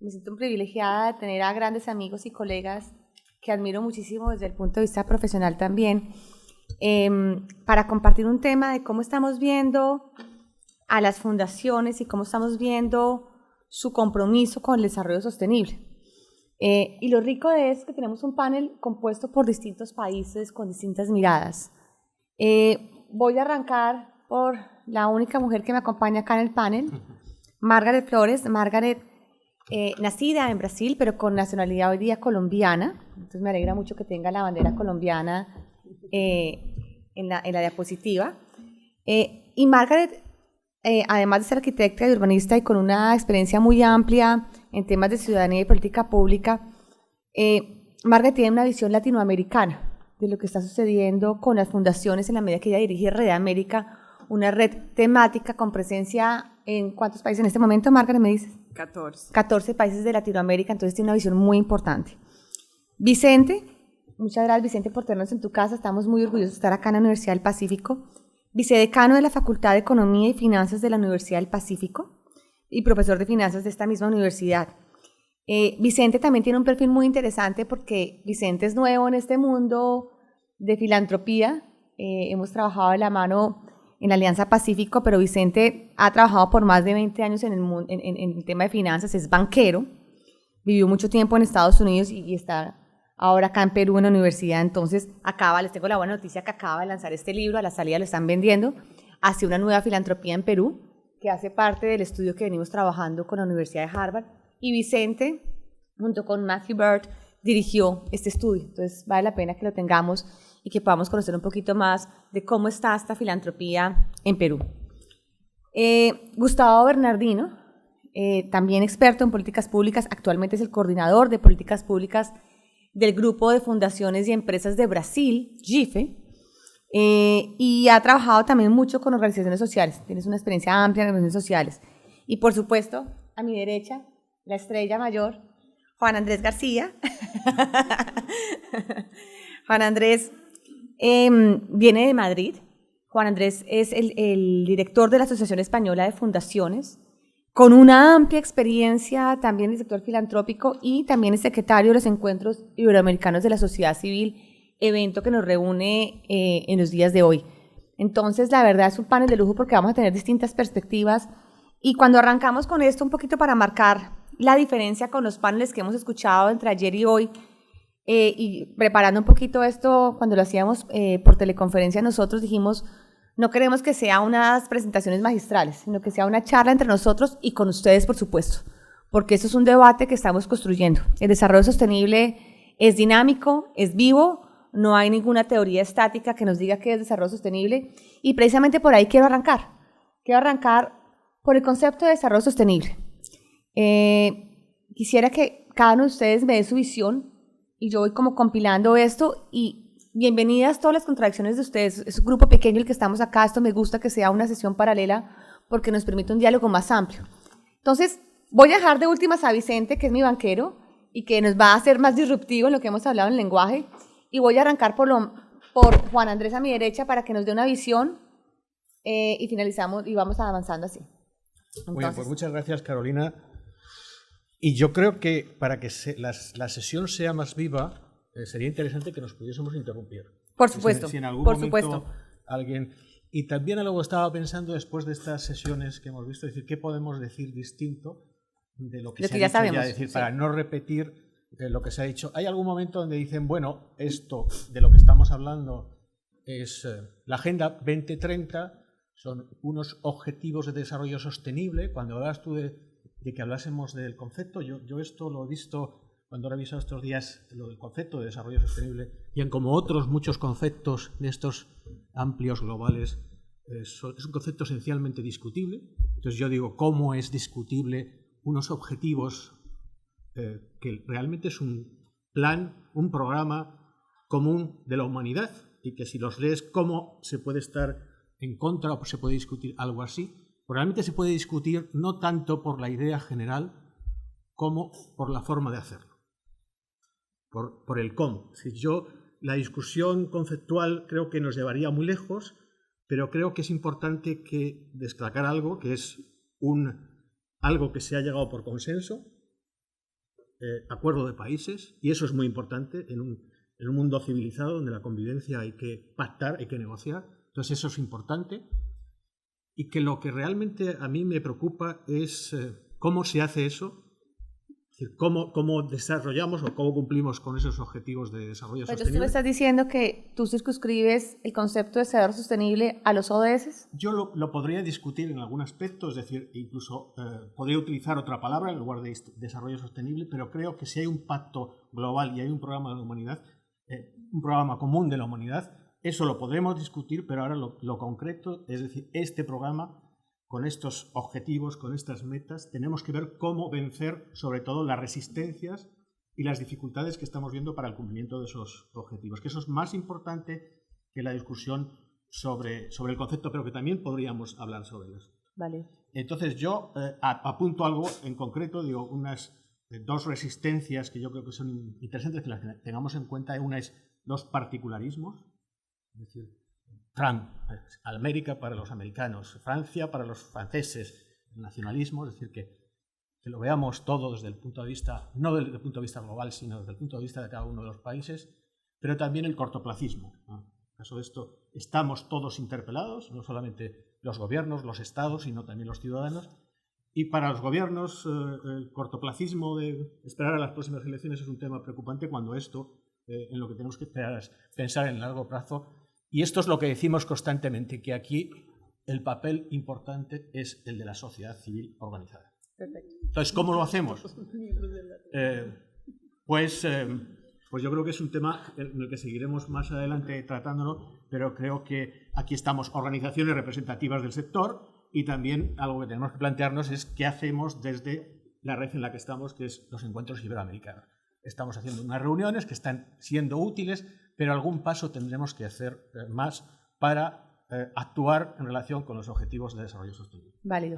Me siento privilegiada de tener a grandes amigos y colegas que admiro muchísimo desde el punto de vista profesional también, para compartir un tema de cómo estamos viendo a las fundaciones y cómo estamos viendo su compromiso con el desarrollo sostenible. Y lo rico de eso es que tenemos un panel compuesto por distintos países con distintas miradas. Voy a arrancar por la única mujer que me acompaña acá en el panel, Margaret Flores. Margaret, nacida en Brasil, pero con nacionalidad hoy día colombiana. Entonces me alegra mucho que tenga la bandera colombiana en la diapositiva. Y Margaret, además de ser arquitecta y urbanista y con una experiencia muy amplia en temas de ciudadanía y política pública, Margaret tiene una visión latinoamericana de lo que está sucediendo con las fundaciones en la medida que ella dirige Red América, una red temática con presencia en ¿cuántos países en este momento, Margaret, me dices? 14. 14 países de Latinoamérica, entonces tiene una visión muy importante. Vicente, muchas gracias Vicente por tenernos en tu casa, estamos muy orgullosos de estar acá en la Universidad del Pacífico, vicedecano de la Facultad de Economía y Finanzas de la Universidad del Pacífico y profesor de finanzas de esta misma universidad. Vicente también tiene un perfil muy interesante porque Vicente es nuevo en este mundo de filantropía, hemos trabajado de la mano en la Alianza Pacífico, pero Vicente ha trabajado por más de 20 años en el tema de finanzas, es banquero, vivió mucho tiempo en Estados Unidos y está ahora acá en Perú en la universidad. Entonces les tengo la buena noticia que acaba de lanzar este libro, a la salida lo están vendiendo, hacia una nueva filantropía en Perú, que hace parte del estudio que venimos trabajando con la Universidad de Harvard, y Vicente, junto con Matthew Bird, dirigió este estudio. Entonces vale la pena que lo tengamos y que podamos conocer un poquito más de cómo está esta filantropía en Perú. Gustavo Bernardino, también experto en políticas públicas, actualmente es el coordinador de políticas públicas del Grupo de Fundaciones y Empresas de Brasil, GIFE, y ha trabajado también mucho con organizaciones sociales, tienes una experiencia amplia en organizaciones sociales. Y por supuesto, a mi derecha, la estrella mayor, Juan Andrés García. Juan Andrés viene de Madrid. Juan Andrés es el director de la Asociación Española de Fundaciones, con una amplia experiencia también en el sector filantrópico y también es secretario de los Encuentros Iberoamericanos de la Sociedad Civil, evento que nos reúne en los días de hoy. Entonces, la verdad es un panel de lujo porque vamos a tener distintas perspectivas y cuando arrancamos con esto, un poquito para marcar la diferencia con los paneles que hemos escuchado entre ayer y hoy, y preparando un poquito esto, cuando lo hacíamos por teleconferencia, nosotros dijimos, no queremos que sea unas presentaciones magistrales, sino que sea una charla entre nosotros y con ustedes, por supuesto, porque eso es un debate que estamos construyendo. El desarrollo sostenible es dinámico, es vivo, no hay ninguna teoría estática que nos diga qué es desarrollo sostenible, y precisamente por ahí quiero arrancar. Quiero arrancar por el concepto de desarrollo sostenible. Quisiera que cada uno de ustedes me dé su visión, y yo voy como compilando esto, y bienvenidas todas las contradicciones de ustedes. Es un grupo pequeño el que estamos acá, esto me gusta que sea una sesión paralela porque nos permite un diálogo más amplio. Entonces, voy a dejar de últimas a Vicente, que es mi banquero, y que nos va a hacer más disruptivo en lo que hemos hablado en el lenguaje, y voy a arrancar por Juan Andrés a mi derecha para que nos dé una visión, y finalizamos y vamos avanzando así. Entonces, muy bien, pues muchas gracias, Carolina. Y yo creo que para que la sesión sea más viva, sería interesante que nos pudiésemos interrumpir. Por supuesto, si en algún por momento supuesto. Alguien... Y también algo estaba pensando después de estas sesiones que hemos visto, es decir, ¿qué podemos decir distinto de lo que se ha ya dicho sabemos, ya? Es decir, sí, para no repetir lo que se ha dicho. ¿Hay algún momento donde dicen, bueno, esto de lo que estamos hablando es la Agenda 2030, son unos objetivos de desarrollo sostenible? Cuando hablas tú de que hablásemos del concepto, yo esto lo he visto cuando he revisado estos días lo del concepto de desarrollo sostenible, y en como otros muchos conceptos de estos amplios globales, es un concepto esencialmente discutible. Entonces yo digo, ¿cómo es discutible unos objetivos que realmente es un plan, un programa común de la humanidad, y que si los lees, ¿cómo se puede estar en contra o se puede discutir algo así? Pues realmente se puede discutir no tanto por la idea general como por la forma de hacerlo. Por el cómo. Si la discusión conceptual creo que nos llevaría muy lejos, pero creo que es importante que destacar algo que es algo que se ha llegado por consenso, acuerdo de países, y eso es muy importante en un mundo civilizado donde la convivencia hay que pactar, hay que negociar. Entonces eso es importante. Y que lo que realmente a mí me preocupa es cómo se hace eso, es decir, cómo desarrollamos o cómo cumplimos con esos objetivos de desarrollo sostenible. Tú me estás diciendo que tú circunscribes el concepto de desarrollo sostenible a los ODS. Yo lo podría discutir en algún aspecto, es decir, incluso podría utilizar otra palabra en lugar de desarrollo sostenible, pero creo que si hay un pacto global y hay un programa de la humanidad, un programa común de la humanidad, eso lo podremos discutir, pero ahora lo concreto, es decir, este programa, con estos objetivos, con estas metas, tenemos que ver cómo vencer sobre todo las resistencias y las dificultades que estamos viendo para el cumplimiento de esos objetivos, que eso es más importante que la discusión sobre el concepto, pero que también podríamos hablar sobre eso. Vale. Entonces yo apunto algo en concreto, digo, unas dos resistencias que yo creo que son interesantes que las tengamos en cuenta. Una es los particularismos, es decir, Trump, América para los americanos, Francia para los franceses, el nacionalismo, es decir, que lo veamos todo desde el punto de vista, no desde el punto de vista global, sino desde el punto de vista de cada uno de los países, pero también el cortoplacismo, ¿no? En el caso de esto, estamos todos interpelados, no solamente los gobiernos, los estados, sino también los ciudadanos, y para los gobiernos el cortoplacismo de esperar a las próximas elecciones es un tema preocupante cuando esto, en lo que tenemos que esperar es pensar en largo plazo. Y esto es lo que decimos constantemente, que aquí el papel importante es el de la sociedad civil organizada. Perfecto. Entonces, ¿cómo lo hacemos? Pues yo creo que es un tema en el que seguiremos más adelante tratándolo, pero creo que aquí estamos organizaciones representativas del sector y también algo que tenemos que plantearnos es qué hacemos desde la red en la que estamos, que es los encuentros iberoamericanos. Estamos haciendo unas reuniones que están siendo útiles, pero algún paso tendremos que hacer más para actuar en relación con los objetivos de desarrollo sostenible. Válido.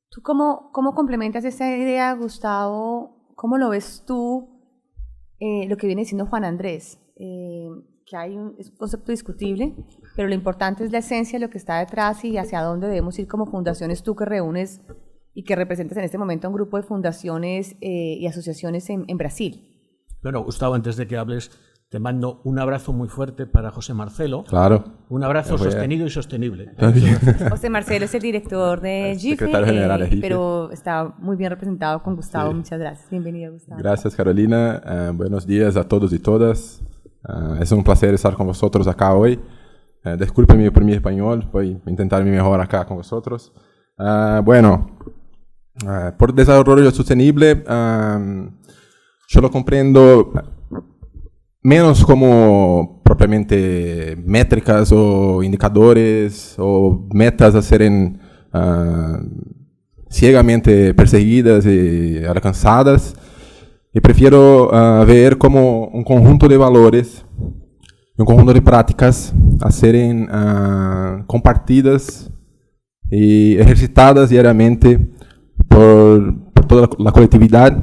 ¿Tú cómo complementas esa idea, Gustavo? ¿Cómo lo ves tú, lo que viene diciendo Juan Andrés? Que es un concepto discutible, pero lo importante es la esencia de lo que está detrás y hacia dónde debemos ir como fundaciones, tú que reúnes y que representas en este momento a un grupo de fundaciones y asociaciones en Brasil. Bueno, Gustavo, antes de que hables, te mando un abrazo muy fuerte para José Marcelo. Claro. Un abrazo sostenido y sostenible. José Marcelo es el director de GIFE, secretario general de GIFE, pero está muy bien representado con Gustavo. Sí. Muchas gracias. Bienvenido, Gustavo. Gracias, Carolina. Buenos días a todos y todas. Es un placer estar con vosotros acá hoy. Disculpen por mi español, voy a intentar mi mejor acá con vosotros. Por desarrollo sostenible, yo lo comprendo menos como propiamente métricas o indicadores o metas a serem ciegamente perseguidas y alcanzadas, y prefiero ver como un conjunto de valores, un conjunto de prácticas a serem compartidas y ejercitadas diariamente por toda la colectividad,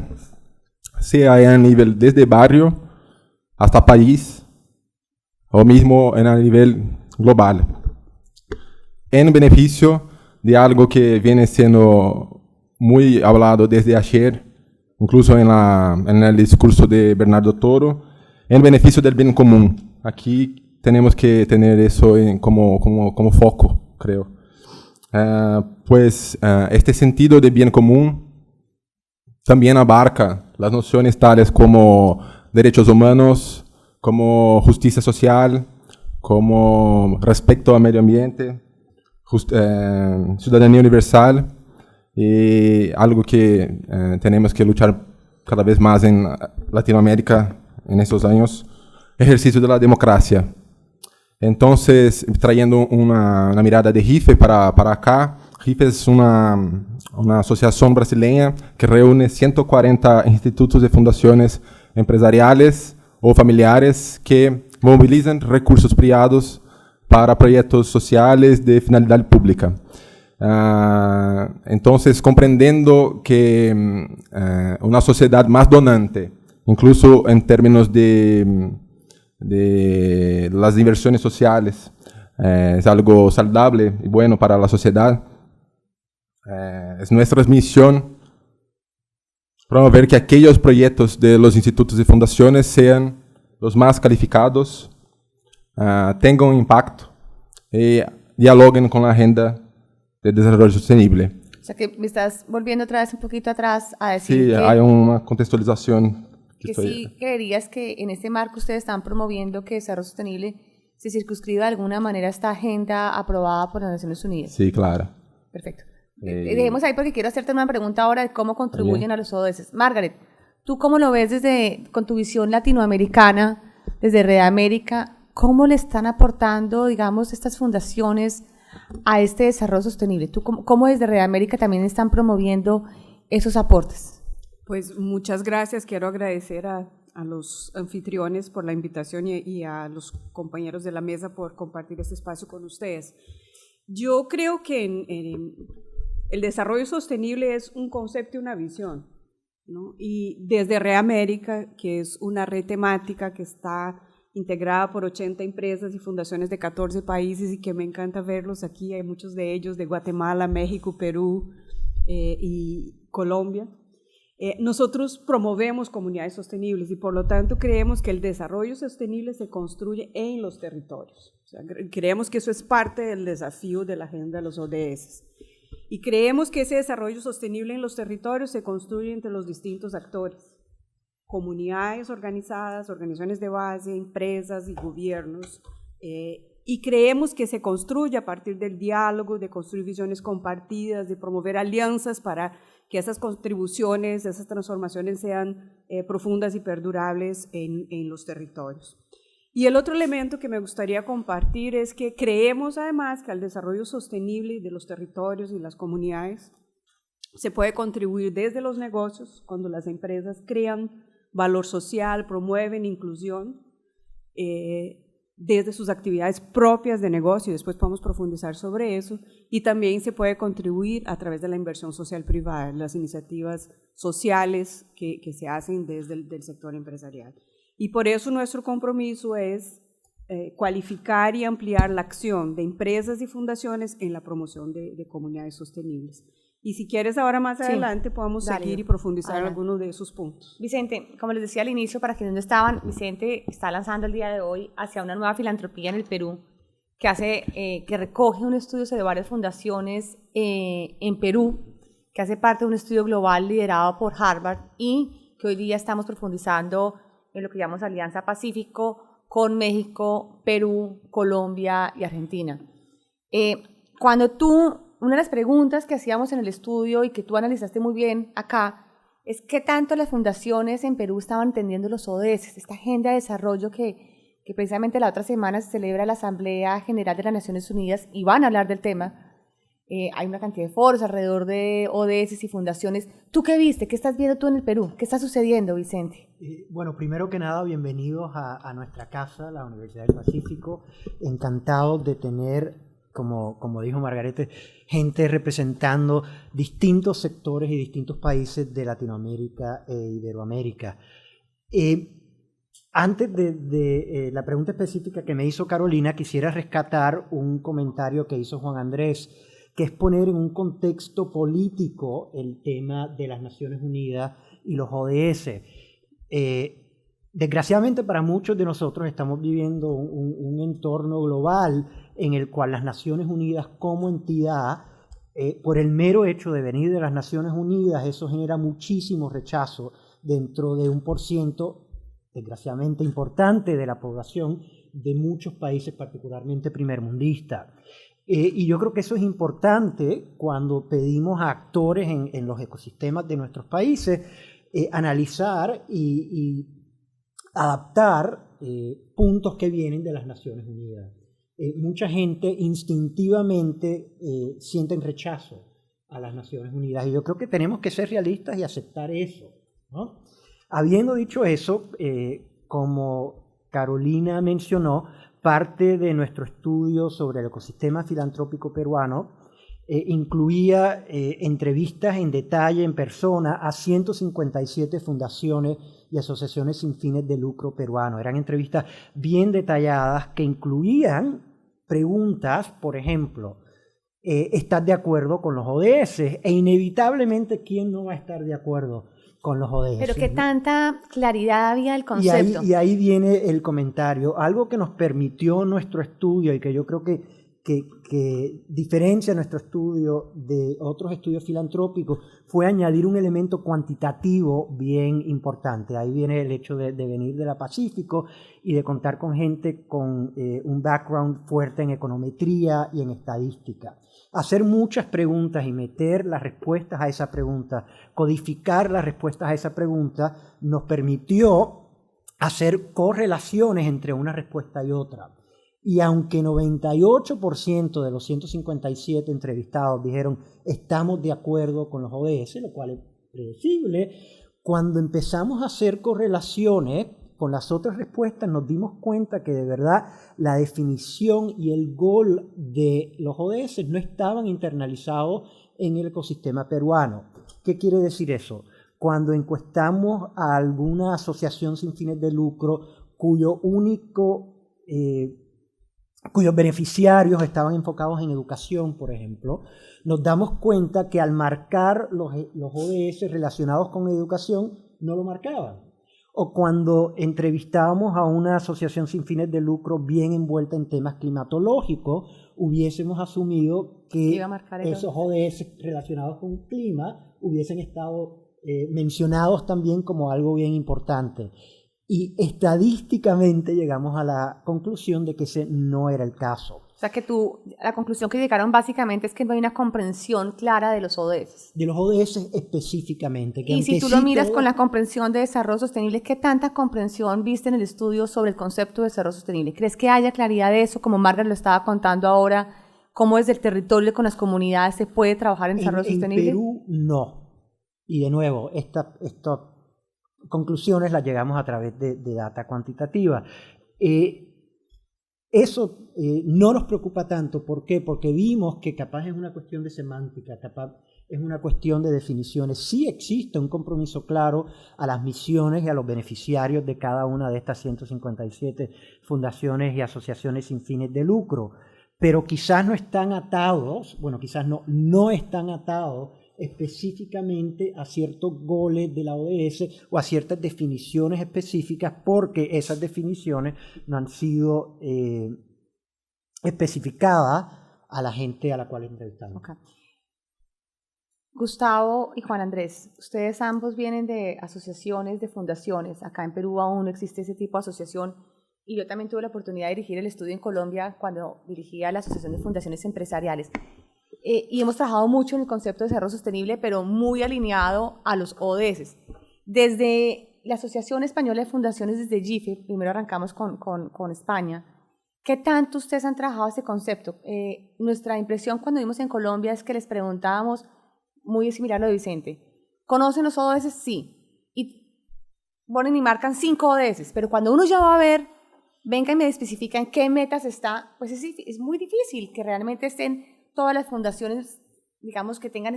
sea a nivel desde barrio hasta país o mismo a nivel global, en beneficio de algo que viene siendo muy hablado desde ayer, incluso en el discurso de Bernardo Toro, en beneficio del bien común. Aquí tenemos que tener eso como foco, creo. Este sentido de bien común también abarca las nociones tales como derechos humanos, como justicia social, como respeto al medio ambiente, ciudadanía universal, y algo que tenemos que luchar cada vez más en Latinoamérica en estos años, ejercicio de la democracia. Entonces, trayendo una mirada de GIFE para acá, GIFE es una asociación brasileña que reúne 140 institutos y fundaciones empresariales o familiares que movilizan recursos privados para proyectos sociales de finalidad pública. Entonces, comprendiendo que una sociedad más donante, incluso en términos de las inversiones sociales, es algo saludable y bueno para la sociedad. Es nuestra misión promover que aquellos proyectos de los institutos y fundaciones sean los más calificados, tengan un impacto y dialoguen con la agenda de desarrollo sostenible. O sea que me estás volviendo otra vez un poquito atrás a decir Sí, hay una contextualización. Que sí creerías que en este marco ustedes están promoviendo que el desarrollo sostenible se circunscriba de alguna manera a esta agenda aprobada por las Naciones Unidas. Sí, claro. Perfecto. Dejemos ahí porque quiero hacerte una pregunta ahora de cómo contribuyen a los ODS. Margaret, ¿tú cómo lo ves con tu visión latinoamericana, desde Red América? ¿Cómo le están aportando, digamos, estas fundaciones a este desarrollo sostenible? ¿Tú cómo desde Red América también están promoviendo esos aportes? Pues muchas gracias. Quiero agradecer a los anfitriones por la invitación y a los compañeros de la mesa por compartir este espacio con ustedes. Yo creo que el desarrollo sostenible es un concepto y una visión, ¿no? Y desde Red América, que es una red temática que está integrada por 80 empresas y fundaciones de 14 países y que me encanta verlos aquí, hay muchos de ellos de Guatemala, México, Perú y Colombia. Nosotros promovemos comunidades sostenibles y por lo tanto creemos que el desarrollo sostenible se construye en los territorios. O sea, creemos que eso es parte del desafío de la agenda de los ODS. Y creemos que ese desarrollo sostenible en los territorios se construye entre los distintos actores, comunidades organizadas, organizaciones de base, empresas y gobiernos. Y creemos que se construye a partir del diálogo, de construir visiones compartidas, de promover alianzas para que esas contribuciones, esas transformaciones sean profundas y perdurables en los territorios. Y el otro elemento que me gustaría compartir es que creemos además que al desarrollo sostenible de los territorios y las comunidades se puede contribuir desde los negocios, cuando las empresas crean valor social, promueven inclusión, desde sus actividades propias de negocio, y después podemos profundizar sobre eso, y también se puede contribuir a través de la inversión social privada, las iniciativas sociales que se hacen desde el sector empresarial. Y por eso nuestro compromiso es cualificar y ampliar la acción de empresas y fundaciones en la promoción de comunidades sostenibles. Y si quieres ahora más adelante podemos seguir y profundizar en algunos de esos puntos. Vicente, como les decía al inicio, para quienes no estaban, Vicente está lanzando el día de hoy hacia una nueva filantropía en el Perú que recoge un estudio sobre varias fundaciones en Perú, que hace parte de un estudio global liderado por Harvard y que hoy día estamos profundizando en lo que llamamos Alianza Pacífico con México, Perú, Colombia y Argentina. Una de las preguntas que hacíamos en el estudio y que tú analizaste muy bien acá es qué tanto las fundaciones en Perú estaban entendiendo los ODS, esta agenda de desarrollo que precisamente la otra semana se celebra la Asamblea General de las Naciones Unidas y van a hablar del tema. Hay una cantidad de foros alrededor de ODS y fundaciones. ¿Tú qué viste? ¿Qué estás viendo tú en el Perú? ¿Qué está sucediendo, Vicente? Bueno, primero que nada, bienvenidos a nuestra casa, la Universidad del Pacífico. Encantados de tener, como dijo Margarete, gente representando distintos sectores y distintos países de Latinoamérica e Iberoamérica. Antes de la pregunta específica que me hizo Carolina, quisiera rescatar un comentario que hizo Juan Andrés, que es poner en un contexto político el tema de las Naciones Unidas y los ODS. Desgraciadamente para muchos de nosotros estamos viviendo un entorno global en el cual las Naciones Unidas como entidad, por el mero hecho de venir de las Naciones Unidas, eso genera muchísimo rechazo dentro de un % desgraciadamente importante de la población de muchos países, particularmente primermundistas. Y yo creo que eso es importante cuando pedimos a actores en los ecosistemas de nuestros países analizar y adaptar puntos que vienen de las Naciones Unidas. Mucha gente instintivamente siente rechazo a las Naciones Unidas y yo creo que tenemos que ser realistas y aceptar eso, ¿no? Habiendo dicho eso, como Carolina mencionó, parte de nuestro estudio sobre el ecosistema filantrópico peruano incluía entrevistas en detalle, en persona, a 157 fundaciones y asociaciones sin fines de lucro peruanos. Eran entrevistas bien detalladas que incluían preguntas, por ejemplo, ¿estás de acuerdo con los ODS? E inevitablemente, ¿quién no va a estar de acuerdo con los ODS. Pero qué tanta claridad había del Y concepto. ahí viene el comentario. Algo que nos permitió nuestro estudio y que yo creo que diferencia nuestro estudio de otros estudios filantrópicos fue añadir un elemento cuantitativo bien importante. Ahí viene el hecho de venir de la Pacífico y de contar con gente con un background fuerte en econometría y en estadística. Hacer muchas preguntas y meter las respuestas a esa pregunta, codificar las respuestas a esa pregunta, nos permitió hacer correlaciones entre una respuesta y otra. Y aunque 98% de los 157 entrevistados dijeron estamos de acuerdo con los ODS, lo cual es predecible, cuando empezamos a hacer correlaciones con las otras respuestas nos dimos cuenta que de verdad la definición y el goal de los ODS no estaban internalizados en el ecosistema peruano. ¿Qué quiere decir eso? Cuando encuestamos a alguna asociación sin fines de lucro cuyos beneficiarios estaban enfocados en educación, por ejemplo, nos damos cuenta que al marcar los ODS relacionados con educación, no lo marcaban. O cuando entrevistábamos a una asociación sin fines de lucro bien envuelta en temas climatológicos, hubiésemos asumido que esos ODS relacionados con clima hubiesen estado mencionados también como algo bien importante. Y estadísticamente llegamos a la conclusión de que ese no era el caso. O sea, que la conclusión que llegaron básicamente es que no hay una comprensión clara de los ODS. De los ODS específicamente. Y si tú lo miras con la comprensión de desarrollo sostenible, ¿qué tanta comprensión viste en el estudio sobre el concepto de desarrollo sostenible? ¿Crees que haya claridad de eso, como Margaret lo estaba contando ahora, cómo desde el territorio con las comunidades se puede trabajar en desarrollo sostenible? En Perú, no. Y de nuevo, estas conclusiones las llegamos a través de data cuantitativa. Eso no nos preocupa tanto. ¿Por qué? Porque vimos que capaz es una cuestión de semántica, capaz es una cuestión de definiciones. Sí existe un compromiso claro a las misiones y a los beneficiarios de cada una de estas 157 fundaciones y asociaciones sin fines de lucro, pero quizás no están atados, no están atados específicamente a ciertos goles de la ODS o a ciertas definiciones específicas, porque esas definiciones no han sido especificadas a la gente a la cual entrevistamos. Okay. Gustavo y Juan Andrés, ustedes ambos vienen de asociaciones, de fundaciones. Acá en Perú aún no existe ese tipo de asociación, y yo también tuve la oportunidad de dirigir el estudio en Colombia cuando dirigía la Asociación de Fundaciones Empresariales. Y hemos trabajado mucho en el concepto de desarrollo sostenible, pero muy alineado a los ODS. Desde la Asociación Española de Fundaciones, desde GIFE, primero arrancamos con España, ¿qué tanto ustedes han trabajado este concepto? Nuestra impresión cuando vimos en Colombia es que les preguntábamos, muy similar a lo de Vicente, ¿conocen los ODS? Sí. Y ponen y marcan 5 ODS, pero cuando uno ya va a ver, venga y me especifica en qué metas está, pues es muy difícil que realmente estén todas las fundaciones, digamos, que tengan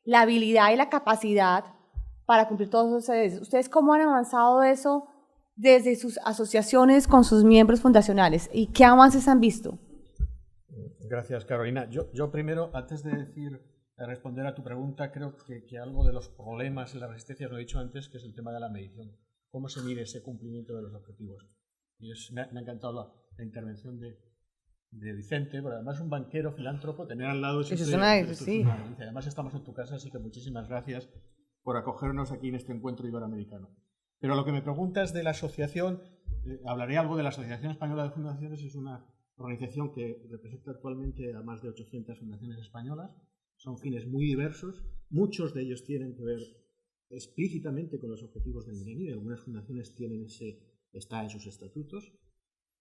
la habilidad y la capacidad para cumplir todos esos ODS. ¿Ustedes cómo han avanzado eso desde sus asociaciones con sus miembros fundacionales? ¿Y qué avances han visto? Gracias, Carolina. Yo primero, antes de responder a tu pregunta, creo que algo de los problemas y las resistencias, lo he dicho antes, que es el tema de la medición. ¿Cómo se mide ese cumplimiento de los objetivos? Y me ha encantado la intervención de Vicente, porque además es un banquero filántropo, tener al lado sí. Además estamos en tu casa, así que muchísimas gracias por acogernos aquí en este encuentro iberoamericano. Pero lo que me preguntas de la asociación, hablaré algo de la Asociación Española de Fundaciones. Es una organización que representa actualmente a más de 800 fundaciones españolas. Son fines muy diversos, muchos de ellos tienen que ver explícitamente con los objetivos del milenio, y algunas fundaciones está en sus estatutos.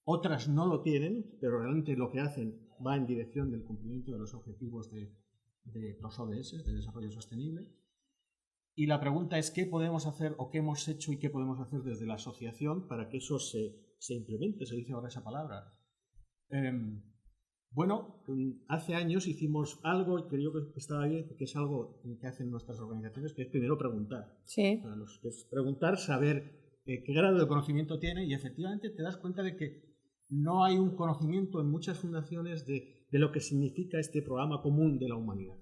Otras no lo tienen, pero realmente lo que hacen va en dirección del cumplimiento de los objetivos de los ODS, de desarrollo sostenible. Y la pregunta es qué podemos hacer o qué hemos hecho y qué podemos hacer desde la asociación para que eso se implemente, se dice ahora esa palabra. Bueno, hace años hicimos algo y creo que estaba bien, que es algo que hacen nuestras organizaciones, que es primero preguntar. Sí. Para los que es preguntar, saber qué grado de conocimiento tiene, y efectivamente te das cuenta de que no hay un conocimiento en muchas fundaciones de lo que significa este programa común de la humanidad.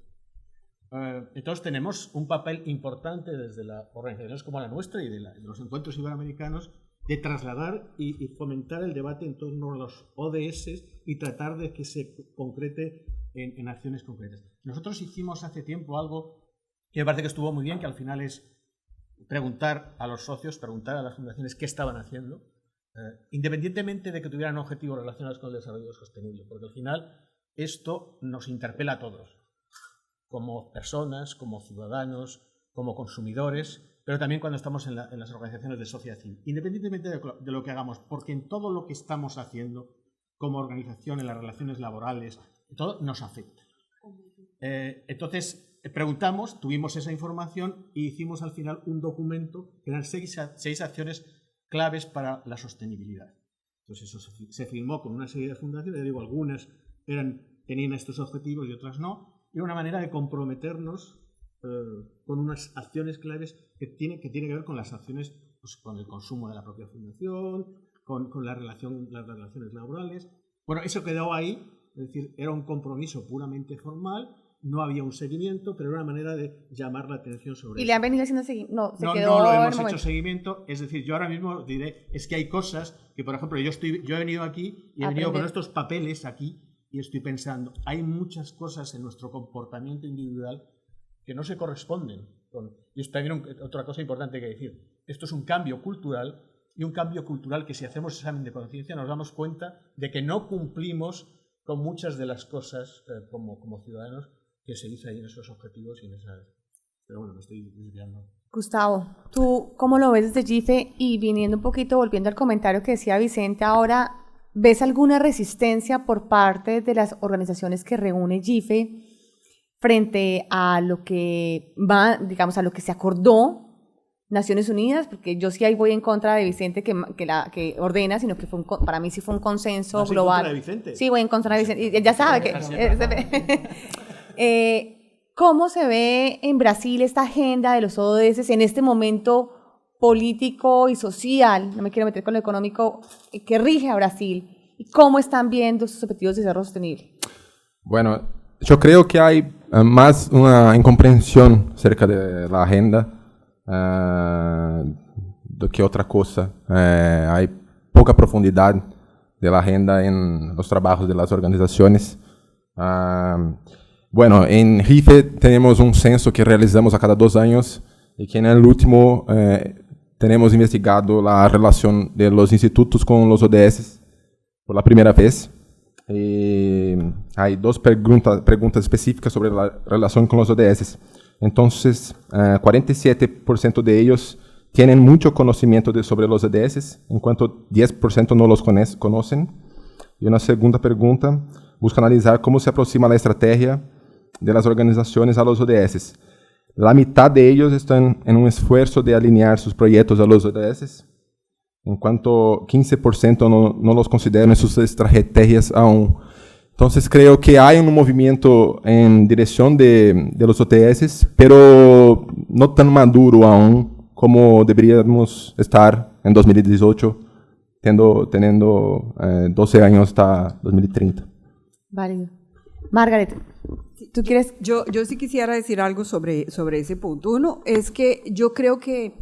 Entonces tenemos un papel importante desde las organizaciones como la nuestra y de los encuentros iberoamericanos de trasladar y fomentar el debate en torno a los ODS y tratar de que se concrete en acciones concretas. Nosotros hicimos hace tiempo algo que me parece que estuvo muy bien, que al final es preguntar a los socios, preguntar a las fundaciones qué estaban haciendo, independientemente de que tuvieran objetivos relacionados con el desarrollo sostenible, porque al final esto nos interpela a todos, como personas, como ciudadanos, como consumidores, pero también cuando estamos en las organizaciones de sociedad civil, independientemente de lo que hagamos, porque en todo lo que estamos haciendo como organización, en las relaciones laborales, todo nos afecta. Entonces, preguntamos, tuvimos esa información y hicimos al final un documento que eran seis acciones claves para la sostenibilidad. Entonces, eso se firmó con una serie de fundaciones, digo, algunas tenían estos objetivos y otras no, y una manera de comprometernos con unas acciones claves que tiene que ver con las acciones, pues, con el consumo de la propia fundación, con las relaciones laborales. Bueno, eso quedó ahí, es decir, era un compromiso puramente formal, no había un seguimiento, pero era una manera de llamar la atención sobre ¿Y eso. le han venido haciendo seguimiento? No, se No, quedó no lo en hemos el hecho momento. seguimiento, es decir, yo ahora mismo diré, es que hay cosas que, por ejemplo, yo he venido aquí y he venido con estos papeles aquí y estoy pensando, hay muchas cosas en nuestro comportamiento individual que no se corresponden con... Y esto también otra cosa importante que decir, esto es un cambio cultural y un cambio cultural que si hacemos examen de conciencia nos damos cuenta de que no cumplimos con muchas de las cosas como ciudadanos que se dice ahí en esos objetivos y en esas... Pero bueno, me estoy desviando. Gustavo, ¿tú cómo lo ves desde GIFE? Y viniendo un poquito, volviendo al comentario que decía Vicente ahora, ¿ves alguna resistencia por parte de las organizaciones que reúne GIFE frente a lo que va, digamos, a lo que se acordó Naciones Unidas? Porque yo sí ahí voy en contra de Vicente que ordena, sino que para mí sí fue un consenso ¿Vas global. en contra de Vicente? Sí, voy en contra de Vicente. Y ya sabe que... ¿Cómo se ve en Brasil esta agenda de los ODS en este momento político y social, no me quiero meter con lo económico, que rige a Brasil? ¿Y cómo están viendo sus objetivos de desarrollo sostenible? Bueno, yo creo que hay más una incomprensión acerca de la agenda do que otra cosa. Hay poca profundidad de la agenda en los trabajos de las organizaciones. Bueno, en GIFE tenemos un censo que realizamos a cada 2 años y que en el último tenemos investigado la relación de los institutos con los ODS por la primera vez. Hay 2 preguntas específicas sobre la relación con los ODS. Entonces, 47% de ellos tienen mucho conocimiento sobre los ODS, en cuanto 10% no los conocen. Y una segunda pregunta busca analizar cómo se aproxima la estrategia de las organizaciones a los ODS. La mitad de ellos están en un esfuerzo de alinear sus proyectos a los ODS, en cuanto 15% no los consideran en sus estrategias aún. Entonces creo que hay un movimiento en dirección de los ODS, pero no tan maduro aún como deberíamos estar en 2018, teniendo 12 años hasta 2030. Válido. Margaret, ¿tú quieres? Yo sí quisiera decir algo sobre ese punto. Uno, es que yo creo que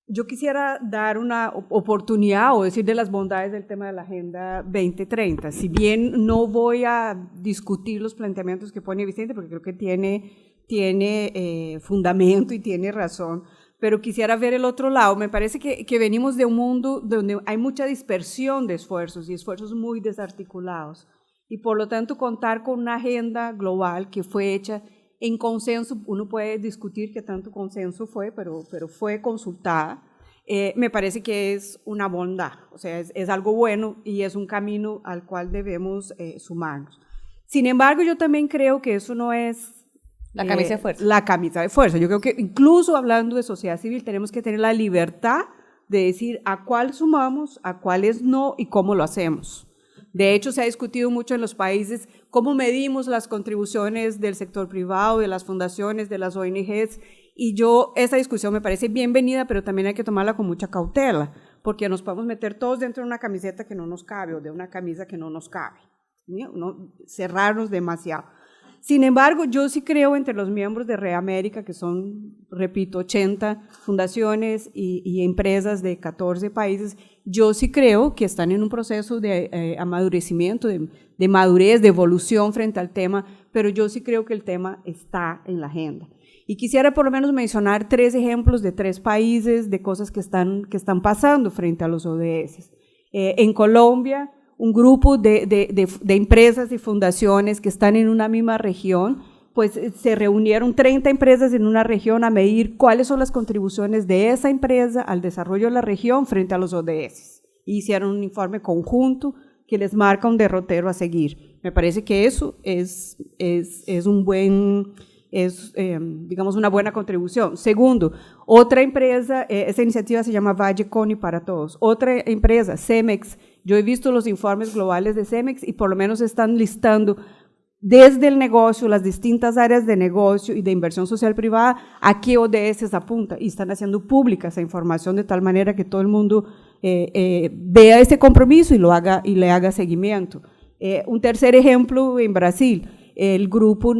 yo quisiera dar una oportunidad o decir de las bondades del tema de la Agenda 2030. Si bien no voy a discutir los planteamientos que pone Vicente, porque creo que tiene fundamento y tiene razón, pero quisiera ver el otro lado. Me parece que venimos de un mundo donde hay mucha dispersión de esfuerzos y esfuerzos muy desarticulados. Y por lo tanto contar con una agenda global que fue hecha en consenso, uno puede discutir qué tanto consenso fue, pero fue consultada, me parece que es una bondad, o sea, es algo bueno y es un camino al cual debemos sumarnos. Sin embargo, yo también creo que eso no es la camisa de fuerza. La camisa de fuerza. Yo creo que incluso hablando de sociedad civil tenemos que tener la libertad de decir a cuál sumamos, a cuáles no y cómo lo hacemos. De hecho, se ha discutido mucho en los países cómo medimos las contribuciones del sector privado, de las fundaciones, de las ONGs, y esa discusión me parece bienvenida, pero también hay que tomarla con mucha cautela, porque nos podemos meter todos dentro de una camiseta que no nos cabe o de una camisa que no nos cabe, ¿no? Cerrarnos demasiado. Sin embargo, yo sí creo entre los miembros de Reamérica, que son, repito, 80 fundaciones y empresas de 14 países, yo sí creo que están en un proceso de amadurecimiento, de madurez, de evolución frente al tema, pero yo sí creo que el tema está en la agenda. Y quisiera por lo menos mencionar 3 ejemplos de 3 países, de cosas que están pasando frente a los ODS. En Colombia, un grupo de empresas y fundaciones que están en una misma región, pues se reunieron 30 empresas en una región a medir cuáles son las contribuciones de esa empresa al desarrollo de la región frente a los ODS. Y hicieron un informe conjunto que les marca un derrotero a seguir. Me parece que eso es un buen... digamos, una buena contribución. Segundo, otra empresa, esa iniciativa se llama Valle Coni para Todos. Otra empresa, Cemex, yo he visto los informes globales de Cemex y por lo menos están listando desde el negocio, las distintas áreas de negocio y de inversión social privada, a qué ODS apunta, y están haciendo pública esa información de tal manera que todo el mundo vea ese compromiso y le haga seguimiento. Un tercer ejemplo en Brasil, el grupo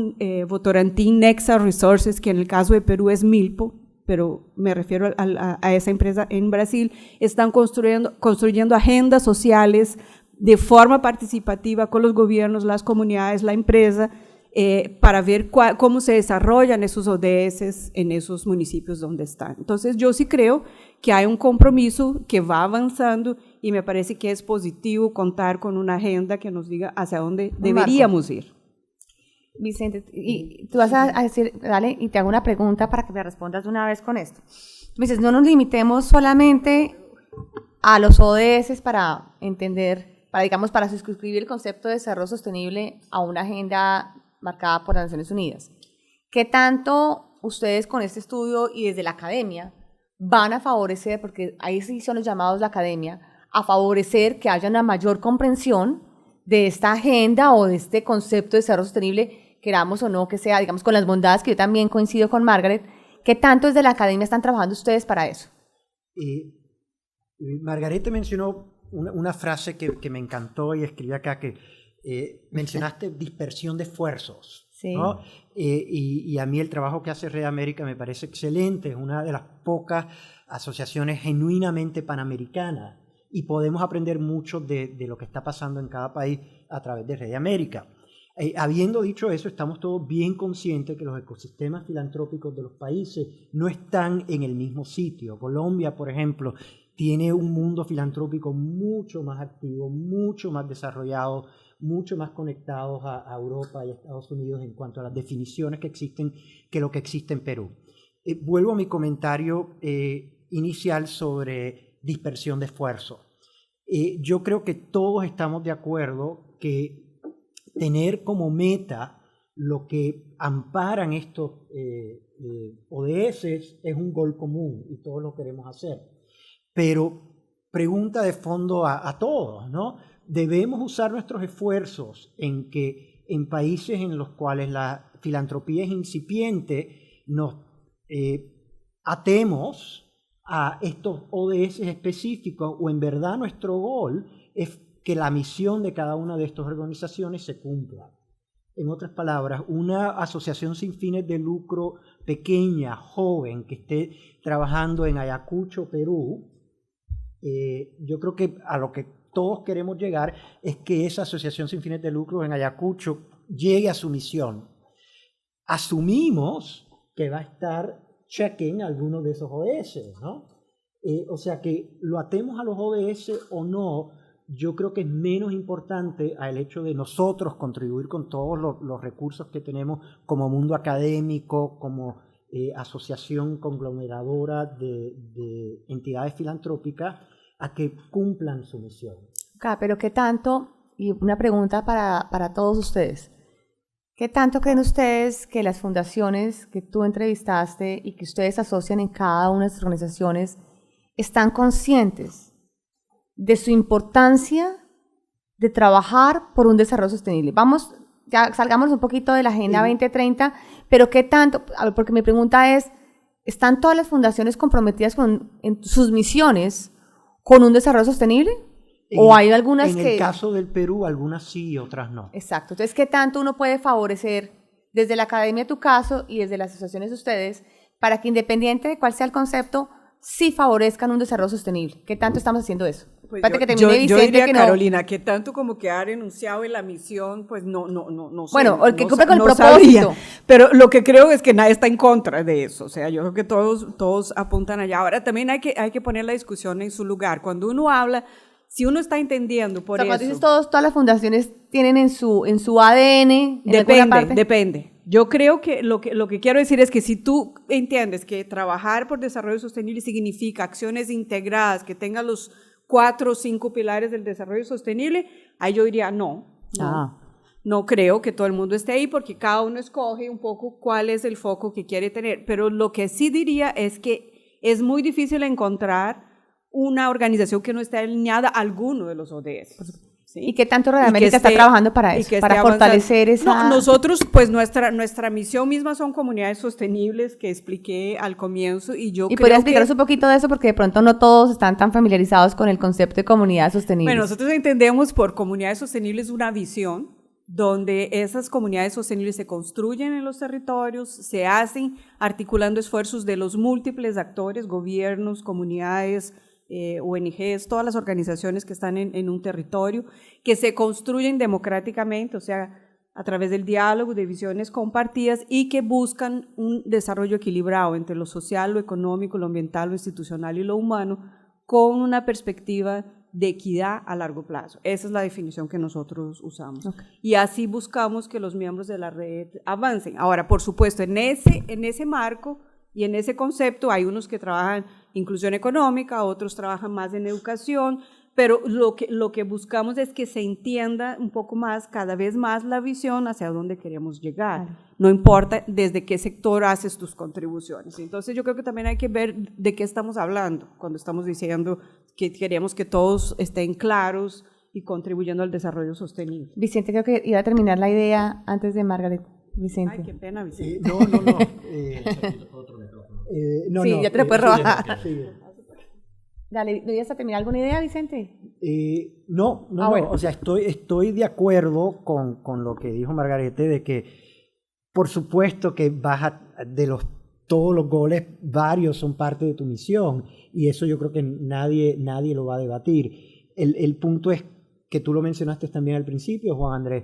Votorantim Nexa Resources, que en el caso de Perú es Milpo, pero me refiero a esa empresa en Brasil, están construyendo agendas sociales de forma participativa con los gobiernos, las comunidades, la empresa, para ver cómo se desarrollan esos ODS en esos municipios donde están. Entonces yo sí creo que hay un compromiso que va avanzando y me parece que es positivo contar con una agenda que nos diga hacia dónde deberíamos ir. Vicente, y tú vas a decir, dale, y te hago una pregunta para que me respondas de una vez con esto. Me dices, no nos limitemos solamente a los ODS para entender, para suscribir el concepto de desarrollo sostenible a una agenda marcada por las Naciones Unidas. ¿Qué tanto ustedes con este estudio y desde la academia van a favorecer, porque ahí sí son los llamados la academia, a favorecer que haya una mayor comprensión de esta agenda o de este concepto de desarrollo sostenible, queramos o no que sea, digamos, con las bondades que yo también coincido con Margaret? ¿Qué tanto desde la academia están trabajando ustedes para eso? Margaret mencionó una frase que me encantó y escribí acá, que mencionaste dispersión de esfuerzos. Sí. ¿No? Y a mí el trabajo que hace Red América me parece excelente, es una de las pocas asociaciones genuinamente panamericanas y podemos aprender mucho de lo que está pasando en cada país a través de Red América. Habiendo dicho eso, estamos todos bien conscientes que los ecosistemas filantrópicos de los países no están en el mismo sitio. Colombia, por ejemplo, tiene un mundo filantrópico mucho más activo, mucho más desarrollado, mucho más conectados a Europa y a Estados Unidos en cuanto a las definiciones que existen que lo que existe en Perú. Vuelvo a mi comentario inicial sobre dispersión de esfuerzo. Yo creo que todos estamos de acuerdo que tener como meta lo que amparan estos ODS es un gol común y todos lo queremos hacer. Pero pregunta de fondo a todos, ¿no? Debemos usar nuestros esfuerzos en que en países en los cuales la filantropía es incipiente nos atemos a estos ODS específicos, o en verdad nuestro gol es que la misión de cada una de estas organizaciones se cumpla. En otras palabras, una asociación sin fines de lucro pequeña, joven, que esté trabajando en Ayacucho, Perú, yo creo que a lo que todos queremos llegar es que esa asociación sin fines de lucro en Ayacucho llegue a su misión. Asumimos que va a estar checking alguno de esos ODS, ¿no? O sea que lo atemos a los ODS o no, yo creo que es menos importante al hecho de nosotros contribuir con todos los recursos que tenemos como mundo académico, como asociación conglomeradora de entidades filantrópicas, a que cumplan su misión. Okay, pero ¿qué tanto, y una pregunta para todos ustedes, qué tanto creen ustedes que las fundaciones que tú entrevistaste y que ustedes asocian en cada una de sus organizaciones están conscientes de su importancia de trabajar por un desarrollo sostenible? Vamos, ya salgamos un poquito de la Agenda 2030, pero ¿qué tanto? Porque mi pregunta es, ¿están todas las fundaciones comprometidas en sus misiones con un desarrollo sostenible? ¿O hay algunas que...? En el caso del Perú, algunas sí y otras no. Exacto. Entonces, ¿qué tanto uno puede favorecer desde la academia tu caso y desde las asociaciones de ustedes, para que independiente de cuál sea el concepto, sí favorezcan un desarrollo sostenible? ¿Qué tanto estamos haciendo eso? Pues Espérate que yo termine Vicente, diría, que no. Carolina, que tanto como que ha renunciado en la misión, pues no sé. Bueno, el que no cumple con el no propósito. sabría. Pero lo que creo es que nadie está en contra de eso. O sea, yo creo que todos apuntan allá. Ahora, también hay que poner la discusión en su lugar. Cuando uno habla, si uno está entendiendo por O sea, eso... cuando dices todas las fundaciones tienen en su ADN, en alguna parte. Depende. Yo creo que lo que quiero decir es que si tú entiendes que trabajar por desarrollo sostenible significa acciones integradas que tengan los 4 o 5 pilares del desarrollo sostenible, ahí yo diría no creo que todo el mundo esté ahí, porque cada uno escoge un poco cuál es el foco que quiere tener. Pero lo que sí diría es que es muy difícil encontrar una organización que no esté alineada a alguno de los ODS. ¿sí? ¿Y qué tanto Red América está trabajando para eso? Para fortalecer esa... No, nosotros, pues nuestra misión misma son comunidades sostenibles, que expliqué al comienzo, y yo creo podrías explicarnos un poquito de eso, porque de pronto no todos están tan familiarizados con el concepto de comunidades sostenibles. Bueno, nosotros entendemos por comunidades sostenibles una visión donde esas comunidades sostenibles se construyen en los territorios, se hacen articulando esfuerzos de los múltiples actores, gobiernos, comunidades, ONGs, todas las organizaciones que están en un territorio, que se construyen democráticamente, o sea, a través del diálogo, de visiones compartidas, y que buscan un desarrollo equilibrado entre lo social, lo económico, lo ambiental, lo institucional y lo humano, con una perspectiva de equidad a largo plazo. Esa es la definición que nosotros usamos. Okay. Y así buscamos que los miembros de la red avancen. Ahora, por supuesto, en ese marco y en ese concepto hay unos que trabajan inclusión económica, otros trabajan más en educación, pero lo que buscamos es que se entienda un poco más, cada vez más, la visión hacia dónde queremos llegar. Claro. No importa desde qué sector haces tus contribuciones. Entonces yo creo que también hay que ver de qué estamos hablando cuando estamos diciendo que queremos que todos estén claros y contribuyendo al desarrollo sostenible. Vicente, creo que iba a terminar la idea antes de Margaret. Vicente. Ay, qué pena, Vicente. No. Sí, ya te lo puedes robar. Dale, ¿no ibas a terminar alguna idea, Vicente? No. Bueno. O sea, estoy de acuerdo con lo que dijo Margarete, de que por supuesto que todos los goles, varios son parte de tu misión, y eso yo creo que nadie lo va a debatir. El punto es que tú lo mencionaste también al principio, Juan Andrés.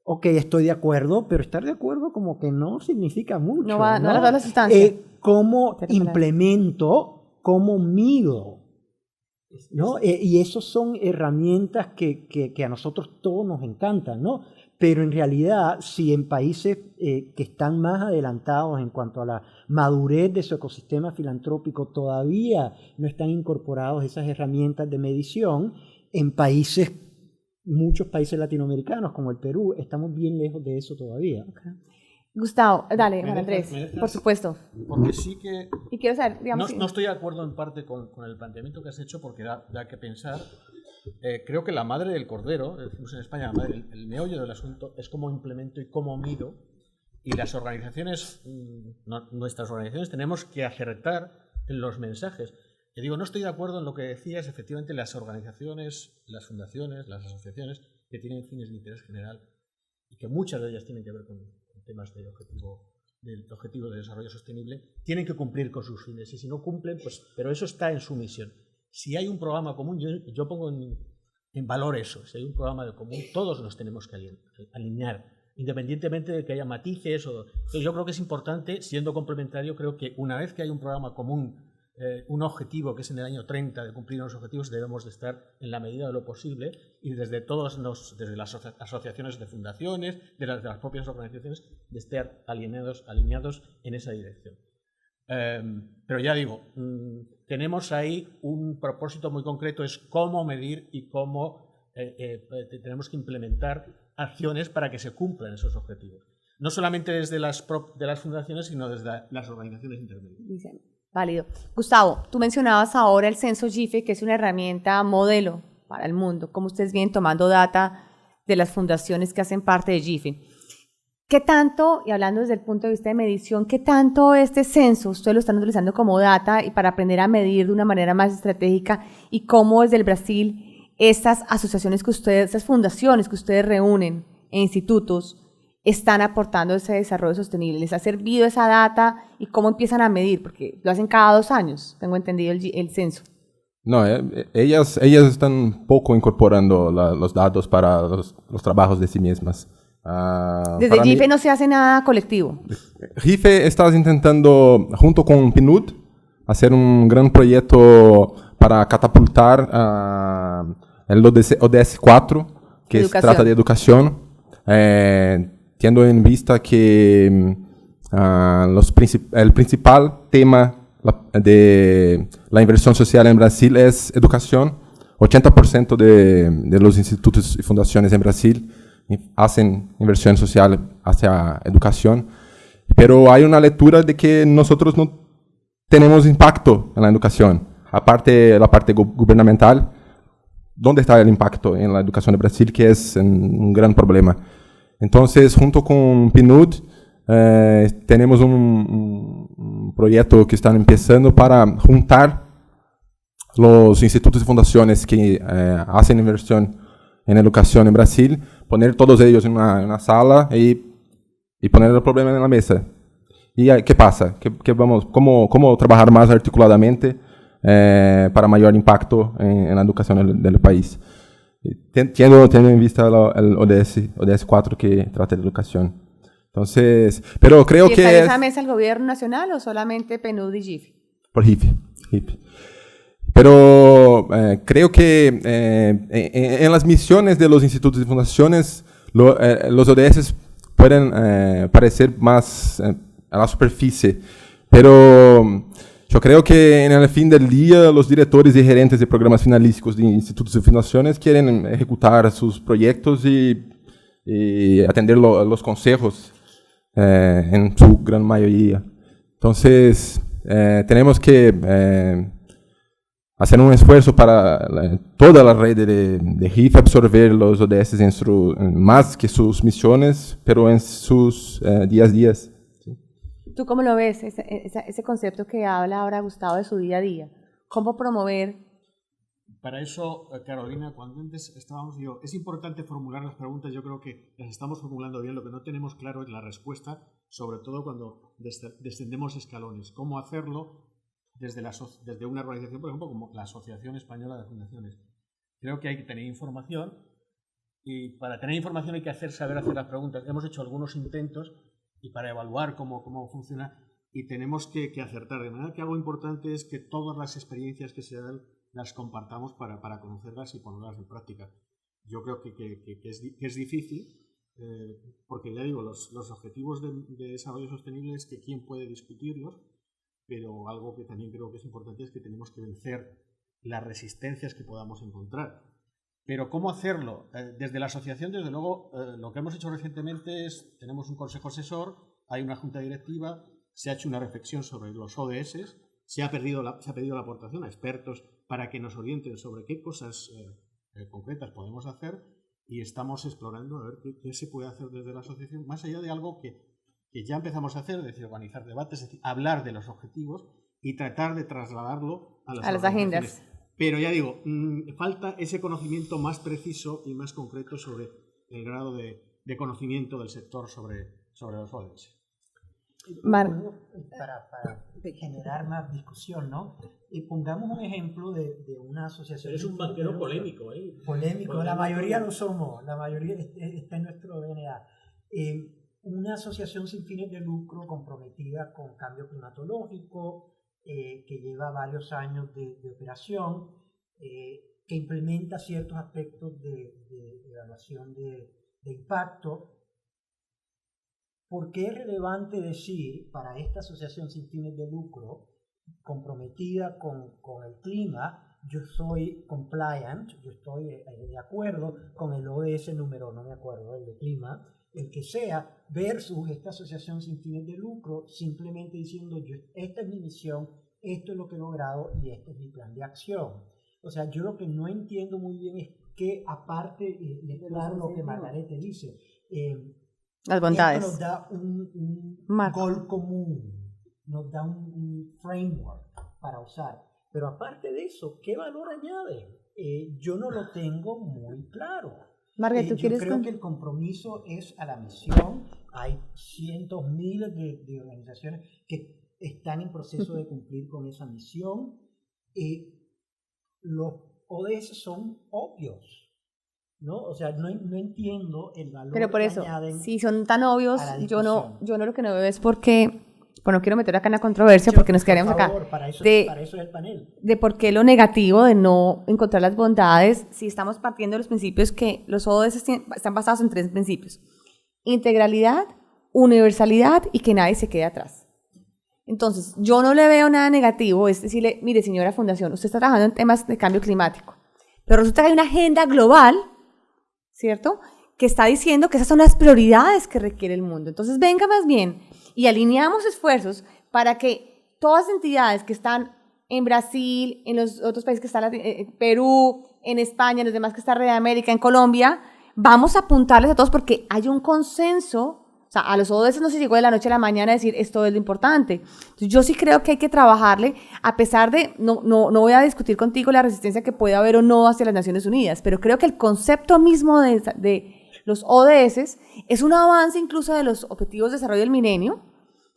Ok, estoy de acuerdo, pero estar de acuerdo como que no significa mucho. No va a dar la sustancia. ¿Cómo implemento? ¿Cómo mido? ¿No? Y esas son herramientas que a nosotros todos nos encantan, ¿no? Pero en realidad, si en países que están más adelantados en cuanto a la madurez de su ecosistema filantrópico todavía no están incorporados esas herramientas de medición, en muchos países latinoamericanos como el Perú, estamos bien lejos de eso todavía. Okay. Gustavo, dale, Juan Andrés, por supuesto. Porque sí que... Y quiero saber, digamos... No estoy de acuerdo en parte con el planteamiento que has hecho, porque da que pensar. Creo que la madre del cordero, decimos en España, el meollo del asunto, es cómo implemento y cómo mido. Y las organizaciones, nuestras organizaciones, tenemos que acertar en los mensajes. Te digo, no estoy de acuerdo en lo que decías, efectivamente, las organizaciones, las fundaciones, las asociaciones que tienen fines de interés general y que muchas de ellas tienen que ver con temas del objetivo de desarrollo sostenible, tienen que cumplir con sus fines, y si no cumplen, pues, pero eso está en su misión. Si hay un programa común, yo pongo en valor eso, si hay un programa común, todos nos tenemos que alinear, independientemente de que haya matices. Entonces yo creo que es importante, siendo complementario, creo que una vez que hay un programa común, un objetivo que es en el año 30 de cumplir unos objetivos, debemos de estar en la medida de lo posible, y desde las asociaciones de fundaciones, de las propias organizaciones, de estar alineados en esa dirección. Pero ya digo, tenemos ahí un propósito muy concreto, es cómo medir y cómo tenemos que implementar acciones para que se cumplan esos objetivos. No solamente desde las fundaciones, sino desde las organizaciones intermedias. Válido. Gustavo, tú mencionabas ahora el censo GIFE, que es una herramienta modelo para el mundo, como ustedes vienen tomando data de las fundaciones que hacen parte de GIFE. ¿Qué tanto, y hablando desde el punto de vista de medición, qué tanto este censo ustedes lo están utilizando como data y para aprender a medir de una manera más estratégica, y cómo desde el Brasil estas asociaciones que ustedes, estas fundaciones que ustedes reúnen e institutos, están aportando ese desarrollo sostenible? ¿Les ha servido esa data y cómo empiezan a medir? Porque lo hacen cada 2 años, tengo entendido el censo. No, ellas están poco incorporando los datos para los trabajos de sí mismas. Desde GIFE no se hace nada colectivo. GIFE está intentando, junto con PNUD, hacer un gran proyecto para catapultar el ODS 4, que trata de educación, teniendo en vista que el principal tema de la inversión social en Brasil es educación. 80% de los institutos y fundaciones en Brasil hacen inversión social hacia educación, pero hay una lectura de que nosotros no tenemos impacto en la educación. Aparte la parte gubernamental, ¿dónde está el impacto en la educación de Brasil? Que es un gran problema. Entonces, junto con PNUD, tenemos un proyecto que están empezando para juntar los institutos y fundaciones que hacen inversión en educación en Brasil, poner todos ellos en una sala y poner el problema en la mesa. ¿Y qué pasa? ¿Cómo trabajar más articuladamente para mayor impacto en la educación del país? Teniendo en vista el ODS 4 que trata de educación. Entonces, pero creo que... ¿Está en esa mesa el gobierno nacional o solamente PNUD y GIFE? Por GIFE. Pero creo que en las misiones de los institutos y fundaciones, los ODS pueden parecer más a la superficie, pero yo creo que en el fin del día los directores y gerentes de programas finalísticos de institutos y fundaciones quieren ejecutar sus proyectos y atender los consejos en su gran mayoría. Entonces, tenemos que hacer un esfuerzo para toda la red de GIFE absorber los ODS más que sus misiones, pero en sus días a días. ¿Sí? ¿Tú cómo lo ves, ese concepto que habla ahora Gustavo de su día a día? ¿Cómo promover? Para eso, Carolina, cuando antes estábamos es importante formular las preguntas, yo creo que las estamos formulando bien, lo que no tenemos claro es la respuesta, sobre todo cuando descendemos escalones. ¿Cómo hacerlo desde una organización, por ejemplo, como la Asociación Española de Fundaciones? Creo que hay que tener información y para tener información hay que saber hacer las preguntas. Hemos hecho algunos intentos y para evaluar cómo funciona y tenemos que acertar. De manera que algo importante es que todas las experiencias que se dan las compartamos para conocerlas y ponerlas en práctica. Yo creo que es difícil, porque ya digo, los objetivos de desarrollo sostenible es que quién puede discutirlos, pero algo que también creo que es importante es que tenemos que vencer las resistencias que podamos encontrar. Pero ¿cómo hacerlo? Desde la asociación, desde luego, lo que hemos hecho recientemente es, tenemos un consejo asesor, hay una junta directiva, se ha hecho una reflexión sobre los ODS, se ha pedido la aportación a expertos para que nos orienten sobre qué cosas concretas podemos hacer y estamos explorando a ver qué se puede hacer desde la asociación, más allá de algo que ya empezamos a hacer, es decir, organizar debates, es decir, hablar de los objetivos y tratar de trasladarlo a las agendas. Pero ya digo, falta ese conocimiento más preciso y más concreto sobre el grado de conocimiento del sector sobre los ODS. Para generar más discusión, ¿no? Pongamos un ejemplo de una asociación. Eres un banquero polémico, ¿eh? Polémico, la mayoría lo somos, la mayoría está en nuestro DNA. Una asociación sin fines de lucro comprometida con cambio climatológico, que lleva varios años de operación, que implementa ciertos aspectos de evaluación de impacto. ¿Por qué es relevante decir para esta asociación sin fines de lucro comprometida con el clima, yo soy compliant, yo estoy de acuerdo con el ODS número, no me acuerdo, el de clima, el que sea, versus esta asociación sin fines de lucro simplemente diciendo esta es mi misión, esto es lo que he logrado y este es mi plan de acción? O sea, yo lo que no entiendo muy bien es que aparte de claro lo que Margarete dice, las bondades. Esto nos da un gol común, nos da un framework para usar. Pero aparte de eso, ¿qué valor añade? Yo no lo tengo muy claro. Margaret, ¿tú Yo quieres? creo que el compromiso es a la misión. Hay cientos, miles de organizaciones que están en proceso de cumplir con esa misión. Los ODS son obvios, ¿no? O sea, no entiendo el valor Pero por que eso, añaden si son tan obvios, a la yo no discusión. lo que no veo es porque, bueno, no quiero meter acá en la controversia porque nos quedaríamos Por favor, acá, para eso de es el panel. por qué lo negativo de no encontrar las bondades si estamos partiendo de los principios que los ODS están basados en 3 principios: integralidad, universalidad y que nadie se quede atrás. Entonces, yo no le veo nada negativo, es decirle, mire, señora Fundación, usted está trabajando en temas de cambio climático, pero resulta que hay una agenda global, ¿cierto?, que está diciendo que esas son las prioridades que requiere el mundo. Entonces, venga más bien y alineamos esfuerzos para que todas las entidades que están en Brasil, en los otros países que están en Perú, en España, en los demás que están en América, en Colombia, vamos a apuntarles a todos porque hay un consenso. O sea, a los ODS no se llegó de la noche a la mañana a decir esto es lo importante. Entonces, yo sí creo que hay que trabajarle, a pesar de, no voy a discutir contigo la resistencia que puede haber o no hacia las Naciones Unidas, pero creo que el concepto mismo de los ODS es un avance incluso de los Objetivos de Desarrollo del Milenio,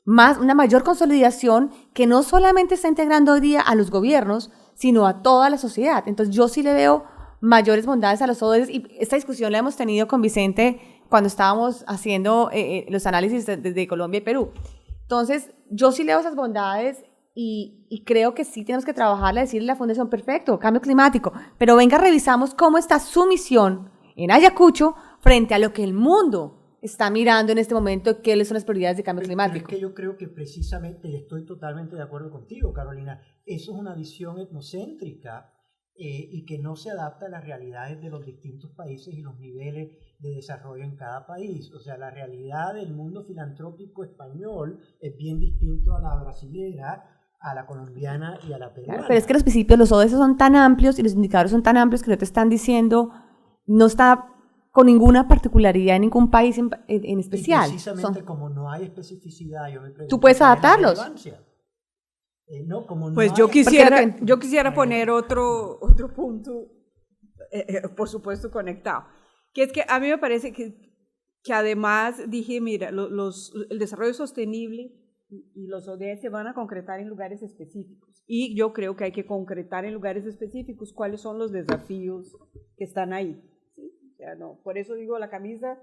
más una mayor consolidación que no solamente está integrando hoy día a los gobiernos, sino a toda la sociedad. Entonces, yo sí le veo mayores bondades a los ODS y esta discusión la hemos tenido con Vicente cuando estábamos haciendo los análisis de Colombia y Perú. Entonces, yo sí leo esas bondades y creo que sí tenemos que trabajarle, decirle a la Fundación, perfecto, cambio climático, pero venga, revisamos cómo está su misión en Ayacucho frente a lo que el mundo está mirando en este momento, qué son las prioridades de cambio climático. Pero es que yo creo que precisamente, y estoy totalmente de acuerdo contigo, Carolina, eso es una visión etnocéntrica y que no se adapta a las realidades de los distintos países y los niveles de desarrollo en cada país. O sea, la realidad del mundo filantrópico español es bien distinto a la brasilera, a la colombiana y a la peruana. Claro, pero es que los principios, los ODS son tan amplios y los indicadores son tan amplios que no te están diciendo, no está con ninguna particularidad en ningún país en especial. Y precisamente como no hay especificidad, yo me pregunto, tú puedes ¿cuál es la adaptarlos. relevancia? No, como Pues no yo hay- quisiera poner otro punto, por supuesto, conectado, que es que a mí me parece que además dije, mira, el desarrollo sostenible y los ODS se van a concretar en lugares específicos. Y yo creo que hay que concretar en lugares específicos cuáles son los desafíos que están ahí. ¿Sí? O sea, no, por eso digo, la camisa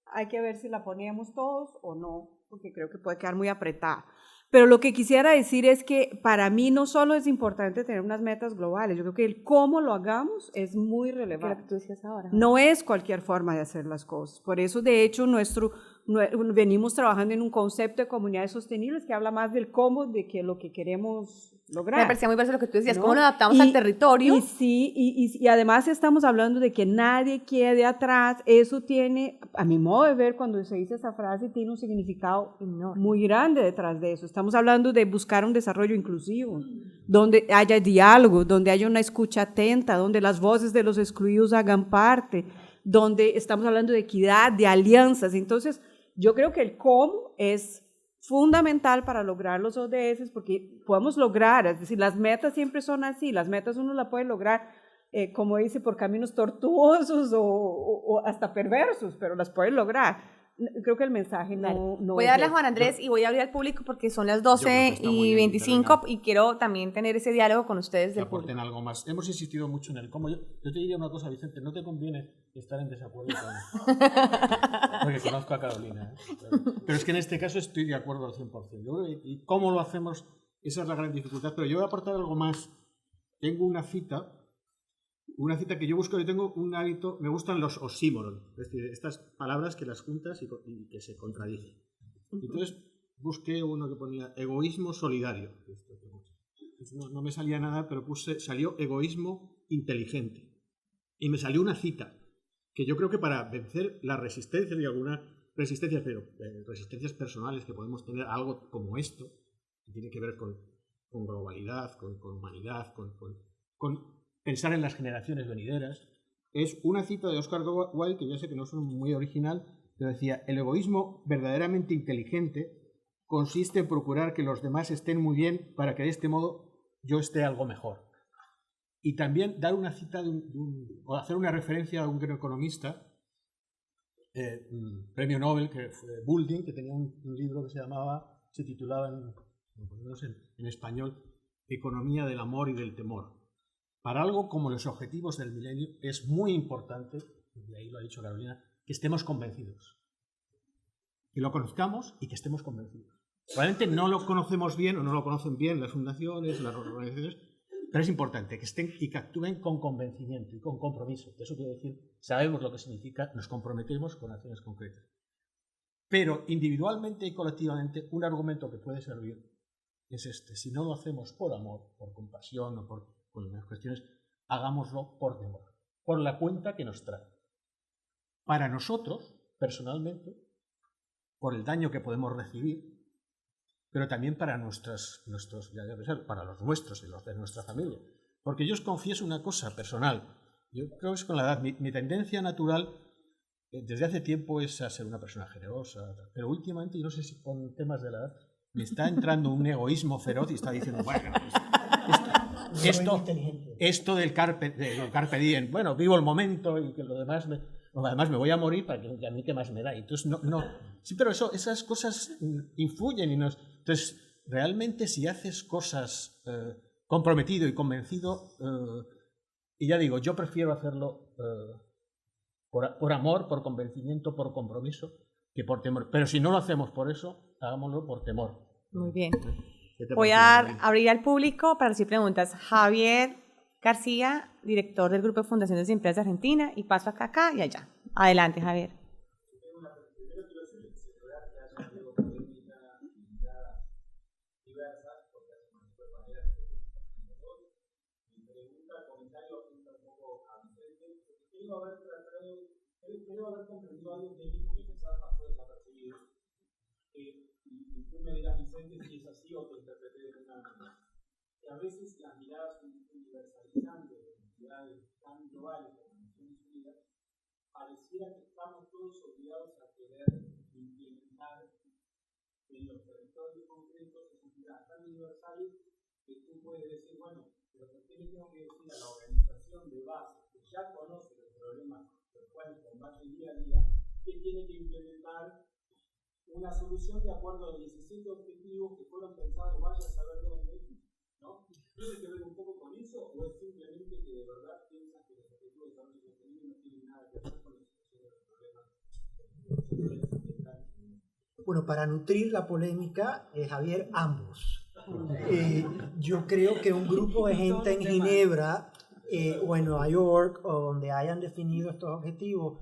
hay que ver si la ponemos todos o no, porque creo que puede quedar muy apretada. Pero lo que quisiera decir es que para mí no solo es importante tener unas metas globales, yo creo que el cómo lo hagamos es muy relevante. Lo que tú decías ahora. No es cualquier forma de hacer las cosas. Por eso, de hecho, venimos trabajando en un concepto de comunidades sostenibles que habla más del cómo de que lo que queremos lograr. Me parecía muy verso lo que tú decías, ¿no? cómo lo adaptamos al territorio. Y además estamos hablando de que nadie quede atrás. Eso tiene, a mi modo de ver, cuando se dice esa frase, tiene un significado muy grande detrás de eso. Estamos hablando de buscar un desarrollo inclusivo, donde haya diálogo, donde haya una escucha atenta, donde las voces de los excluidos hagan parte, donde estamos hablando de equidad, de alianzas. Entonces, yo creo que el cómo es fundamental para lograr los ODS, porque podemos lograr, es decir, las metas siempre son así, las metas uno las puede lograr, como dice, por caminos tortuosos o hasta perversos, pero las puede lograr. Creo que el mensaje no voy a darle a Juan Andrés y voy a abrir al público porque son las 12:25 y quiero también tener ese diálogo con ustedes del público. Aporten algo más. Hemos insistido mucho en el cómo. Yo te diría una cosa, Vicente, no te conviene estar en desacuerdo con... porque conozco a Carolina. Pero es que en este caso estoy de acuerdo al 100%. Y cómo lo hacemos, esa es la gran dificultad. Pero yo voy a aportar algo más. Tengo una cita que yo busco, yo tengo un hábito, me gustan los oxímoron, es decir, estas palabras que las juntas y que se contradicen. Entonces busqué uno que ponía egoísmo solidario. No me salía nada, pero salió egoísmo inteligente. Y me salió una cita, que yo creo que para vencer las resistencias y algunas resistencias, pero resistencias personales que podemos tener a algo como esto, que tiene que ver con globalidad, con humanidad, con pensar en las generaciones venideras, es una cita de Oscar Wilde, que yo sé que no es muy original, pero decía, el egoísmo verdaderamente inteligente consiste en procurar que los demás estén muy bien para que de este modo yo esté algo mejor. Y también dar una cita o hacer una referencia a un gran economista premio Nobel, que fue Boulding, que tenía un libro que se titulaba en español, Economía del amor y del temor. Para algo como los objetivos del milenio es muy importante, y ahí lo ha dicho Carolina, que estemos convencidos. Que lo conozcamos y que estemos convencidos. Probablemente no lo conocemos bien o no lo conocen bien las fundaciones, las organizaciones, pero es importante que estén y que actúen con convencimiento y con compromiso. Eso quiere decir, sabemos lo que significa, nos comprometemos con acciones concretas. Pero individualmente y colectivamente, un argumento que puede servir es este. Si no lo hacemos por amor, por compasión o por las cuestiones, hagámoslo por temor, por la cuenta que nos trae. Para nosotros, personalmente, por el daño que podemos recibir, pero también para para los nuestros y los de nuestra familia. Porque yo os confieso una cosa personal. Yo creo que es con la edad. Mi tendencia natural desde hace tiempo es a ser una persona generosa, pero últimamente, yo no sé si con temas de la edad, me está entrando un egoísmo feroz y está diciendo, bueno, esto del carpe diem, bueno, vivo el momento y que lo demás además me voy a morir para que a mí qué más me da. Entonces, no. Sí, pero esas cosas influyen y entonces, realmente si haces cosas comprometido y convencido, y ya digo, yo prefiero hacerlo por amor, por convencimiento, por compromiso, que por temor. Pero si no lo hacemos por eso, hagámoslo por temor. Muy bien. Voy a abrir al público para recibir preguntas. Javier García, director del Grupo de Fundaciones de Empresas de Argentina, y paso acá y allá. Adelante, Javier. Creo haber comprendido algo que dijo que quizás pasó desapercibido. Y tú me dirás, Vicente, si es así o te interpreté de una manera. Que a veces las miradas universalizantes de entidades tan globales como Naciones Unidas, pareciera que estamos todos obligados a querer implementar en los territorios concretos esas miradas tan universales que tú puedes decir, bueno, pero ¿por qué le tengo que decir a la organización de base que ya conoce los problemas los cuales combate día a día, que tiene que implementar una solución de acuerdo a 17 objetivos que fueron pensados, vaya a saber dónde, ¿no? ¿Tiene que ver un poco con eso o es simplemente que de verdad piensan que los objetivos de desarrollo sostenible no tienen nada que ver con la solución de los problemas? Bueno, para nutrir la polémica, Javier, ambos. Yo creo que un grupo de gente en Ginebra o en Nueva York, o donde hayan definido estos objetivos,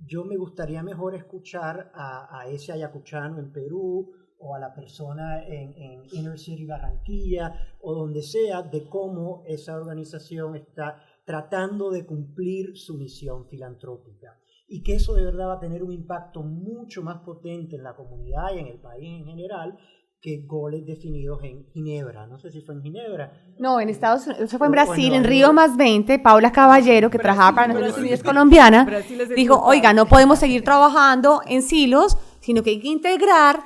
yo me gustaría mejor escuchar a ese ayacuchano en Perú, o a la persona en Inner City Barranquilla, o donde sea, de cómo esa organización está tratando de cumplir su misión filantrópica. Y que eso de verdad va a tener un impacto mucho más potente en la comunidad y en el país en general, que goles definidos en Ginebra. No sé si fue en Ginebra. No, en Estados Unidos, eso fue en Brasil, en Río +20, Paula Caballero, que trabajaba para Naciones Unidas colombiana, dijo, oiga, no podemos seguir trabajando en silos, sino que hay que integrar